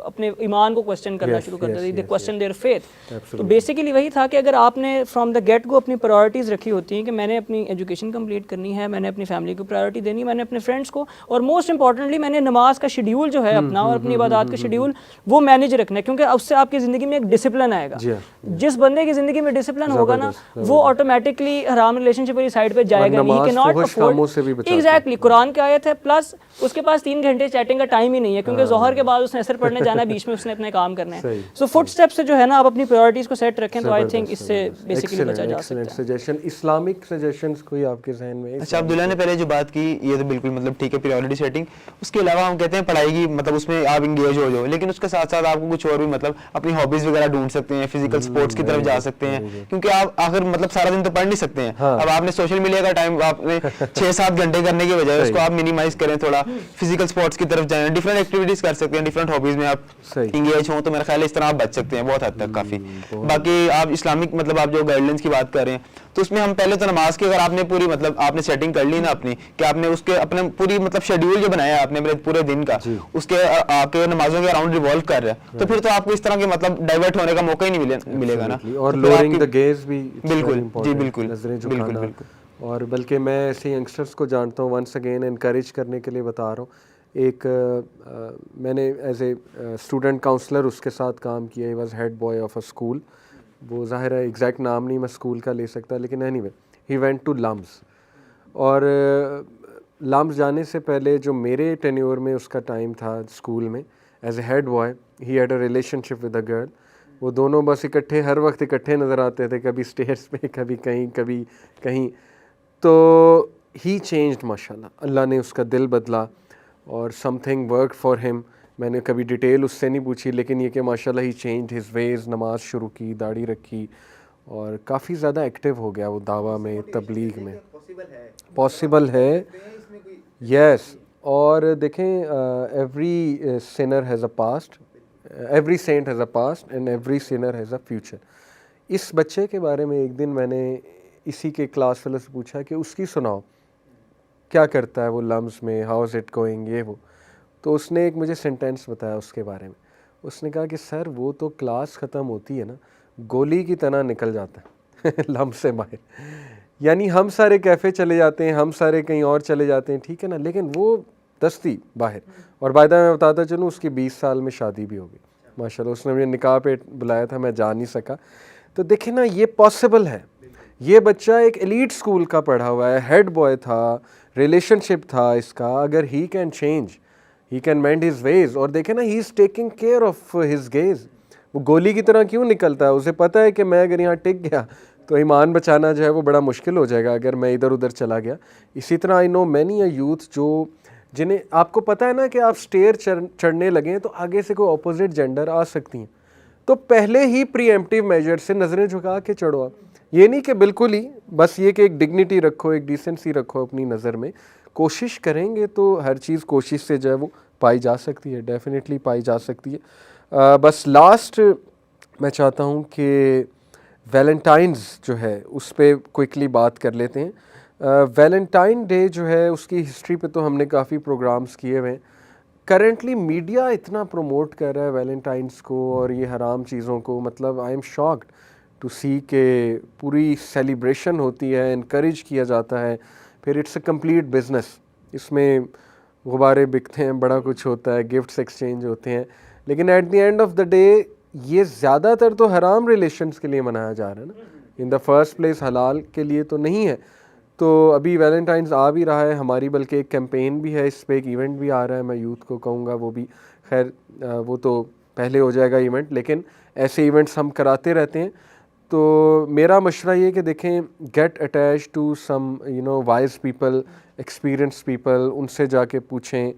अपने ईमान को क्वेश्चन करना शुरू कर देते हैं, दे क्वेश्चन देयर फेथ। तो बेसिकली वही था कि अगर आपने फ्रॉम द गेट को अपनी प्रायोरिटीज़ रखी होती हैं कि मैंने अपनी एजुकेशन कंप्लीट करनी है, मैंने अपनी फैमिली को प्रायोरिटी देनी, मैंने अपने फ्रेंड्स को, और मोस्ट इंपॉर्टेंटली मैंने नमाज का शेड्यूल जो है अपना और अपनी इबादत का शेड्यूल वो मैनेज रखना है, क्योंकि उससे आपकी ज़िंदगी में एक डिसिप्लिन आएगा। जिस बंदे की ज़िंदगी में डिसिप्लिन होगा ना, वो ऑटोमेटिकली हराम रिलेशनशिप वाली साइड पे जाएगा नहीं, कि नॉट अफोर्ड। एग्जैक्टली, कुरान की आयत है, प्लस उसके पास 3 घंटे चैटिंग का टाइम ही नहीं है, क्योंकि जोहर के बाद उसने असर पढ़ने जाना है, बीच में उसने अपने काम करने हैं। सो फुट स्टेप से जो है ना आप अपनी प्रायोरिटीज को सेट रखें, तो आई थिंक इससे बेसिकली बचा जा सकता है। सजेशन, इस्लामिक सजेशंस कोई आपके जहन में? अच्छा, अब्दुल्ला ने पहले जो बात की ये तो बिल्कुल मतलब ठीक है, प्रायोरिटी सेटिंग। उसके अलावा हम कहते हैं पढ़ाई की मतलब उसमें आप इंगेज हो जाओ, लेकिन उसके साथ साथ आपको कुछ और भी मतलब अपनी हॉबीज वगैरह ढूंढ सकते हैं, फिजिकल स्पोर्ट्स की तरफ जा सकते हैं, क्योंकि आप आखिर मतलब सारा दिन तो पढ़ नहीं सकते हैं। अब आपने सोशल मीडिया का टाइम आपने 6-7 घंटे करने की बजाय उसको आप मिनिमाइज करें, थोड़ा फिजिकल स्पोर्ट्स की तरफ जाएं, डिफरेंट एक्टिविटीज कर सकते हैं, डिफरेंट हॉबीज में आप इंगेज हो, तो मेरा ख्याल है इस तरह आप बच सकते हैं बहुत हद तक काफी। बाकी आप इस्लामिक मतलब आप जो गाइडलाइंस की बात कर रहे हैं, तो उसमें हम पहले तो नमाज की अगर आपने पूरी मतलब आपने सेटिंग कर ली ना अपनी, कि आपने उसके अपने पूरी मतलब शेड्यूल जो बनाया है आपने पूरे दिन का, उसके आपके नमाजों के अराउंड रिवॉल्व कर रहे हैं, तो फिर तो आपको इस तरह के मतलब डाइवर्ट होने का मौका ही नहीं मिलेगा ना। और लोअरिंग द गेज भी बिल्कुल जी, बिल्कुल नजरें झुकाना। और बल्कि मैं ऐसे यंगस्टर्स को जानता हूँ, वंस अगेन एनकरेज करने के लिए बता रहा हूँ। एक मैंने एज ए स्टूडेंट काउंसलर उसके साथ काम किया, he was head boy of a school. वो ज़ाहिर है एग्जैक्ट नाम नहीं मैं स्कूल का ले सकता, लेकिन anyway he went to LUMS. और लम्स जाने से पहले जो मेरे टेन्योर में उसका टाइम था स्कूल में as a head boy, he had a relationship with a girl. वो दोनों बस इकट्ठे हर वक्त इकट्ठे नज़र आते थे, कभी स्टेयर्स पे, कभी कहीं। तो ही चेंज्ड माशाल्लाह, अल्लाह ने उसका दिल बदला और समथिंग वर्क फॉर हिम। मैंने कभी डिटेल उससे नहीं पूछी, लेकिन ये कि माशाल्लाह ही चेंज्ड हिज वेज, नमाज शुरू की, दाढ़ी रखी और काफ़ी ज़्यादा एक्टिव हो गया वो दावा में, तबलीग में। पॉसिबल है, यस। और देखें, every sinner has a past, every saint has a past and every sinner has a future. इस बच्चे के बारे में एक दिन मैंने इसी के क्लास फेलो से पूछा कि उसकी सुनाओ, क्या करता है वो लम्स में, हाउ इज़ इट गोइंग, ये वो। तो उसने एक मुझे सेंटेंस बताया उसके बारे में। उसने कहा कि सर वो तो क्लास ख़त्म होती है ना, गोली की तरह निकल जाता है लम्स से बाहर। यानी हम सारे कैफ़े चले जाते हैं, हम सारे कहीं और चले जाते हैं, ठीक है ना, लेकिन वो दस्ती बाहर। और बाय द वे मैं बताता चलूँ, उसकी 20 साल में शादी भी हो गई माशाल्लाह। उसने मुझे निकाह पे बुलाया था, मैं जा नहीं सका। तो देखें ना, ये पॉसिबल है। ये बच्चा एक एलीट स्कूल का पढ़ा हुआ है, हेड बॉय था, रिलेशनशिप था इसका। अगर he can change, he can mend his veg. और देखें ना, he is taking care of his gaze. वो गोली की तरह क्यों निकलता है? उसे पता है कि मैं अगर यहाँ टिक गया तो ईमान बचाना जो है वो बड़ा मुश्किल हो जाएगा अगर मैं इधर उधर चला गया। इसी तरह आई नो मैनी अ यूथ जो जिन्हें आपको पता है ना कि आप स्टेयर चढ़ने लगें तो आगे से कोई अपोजिट जेंडर आ सकती हैं, तो पहले ही प्रीएम्प्टिव मेजर से नज़रें झुका के चढ़ो आप। ये नहीं कि बिल्कुल ही, बस ये कि एक डिग्निटी रखो, एक डिसेंसी रखो अपनी नज़र में। कोशिश करेंगे तो हर चीज़ कोशिश से जो है वो पाई जा सकती है, डेफिनेटली पाई जा सकती है। बस लास्ट मैं चाहता हूँ कि वैलेंटाइंस जो है उस पर क्विकली बात कर लेते हैं। वैलेंटाइन डे जो है उसकी हिस्ट्री पे तो हमने काफ़ी प्रोग्राम्स किए हुए हैं। करेंटली मीडिया इतना प्रमोट कर रहा है वैलेंटाइंस को और ये हराम चीज़ों को, मतलब आई एम शॉक्ड टू सी के पूरी सेलिब्रेशन होती है, इनकरेज किया जाता है, फिर इट्स अ कंप्लीट बिजनेस। इसमें गुब्बारे बिकते हैं, बड़ा कुछ होता है, गिफ्ट्स एक्सचेंज होते हैं, लेकिन at the end of the day ये ज़्यादातर तो हराम रिलेशंस के लिए मनाया जा रहा है ना, इन द फर्स्ट प्लेस हलाल के लिए तो नहीं है। तो अभी वैलेंटाइंस आ भी रहा है हमारी, बल्कि एक कैंपेन भी है, इस पर एक इवेंट भी आ रहा है, मैं यूथ को कहूँगा वो भी, खैर वो तो पहले हो जाएगा इवेंट, लेकिन ऐसे इवेंट्स हम कराते रहते हैं। तो मेरा मशवरा ये कि देखें, get attach to some wise people, experience people, उनसे जाके पूछें,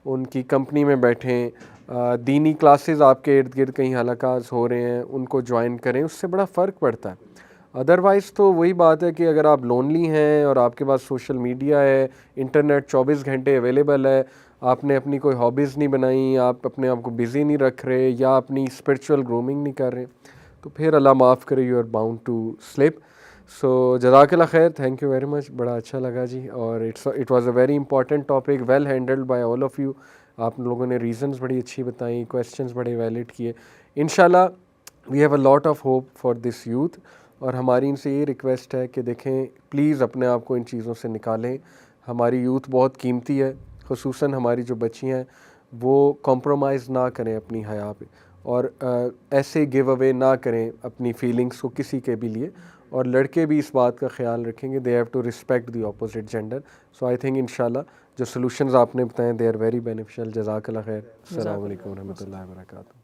उनकी कंपनी में बैठें, दीनी क्लासेस आपके इर्द गिर्द कहीं हलकास हो रहे हैं उनको ज्वाइन करें, उससे बड़ा फ़र्क पड़ता है। अदरवाइज़ तो वही बात है कि अगर आप लोनली हैं और आपके पास सोशल मीडिया है, इंटरनेट 24 घंटे अवेलेबल है, आपने अपनी कोई हॉबीज़ नहीं बनाई, आप अपने आप को बिज़ी नहीं रख रहे या अपनी स्पिरिचुअल ग्रूमिंग नहीं कर रहे, तो फिर अल्लाह माफ़ करे, you are bound to slip. So जज़ाकल्लाह खैर, थैंक यू वेरी मच, बड़ा अच्छा लगा जी. और it was a very important topic, well handled by all of you. आप लोगों ने रीज़न्स बड़ी अच्छी बताई, क्वेश्चंस बड़े वैलिड किए. इंशाल्लाह we have a lot of hope for this youth. और हमारी इनसे ये रिक्वेस्ट है कि देखें, प्लीज़ अपने आप को इन चीज़ों से निकालें. हमारी यूथ बहुत कीमती है, खुसूसन हमारी जो बच्ची हैं वो कॉम्प्रोमाइज़ ना करें अपनी हया पे, और ऐसे गिव अवे ना करें अपनी फीलिंग्स को किसी के भी लिए. और लड़के भी इस बात का ख्याल रखेंगे, they have to respect the opposite gender. So I think इंशाल्लाह जो सॉल्यूशंस आपने बताए दे आर वेरी बेनिफिशियल. जज़ाकल्लाह खैर. अस्सलाम वालेकुम रहमतुल्लाहि व बरकातहू.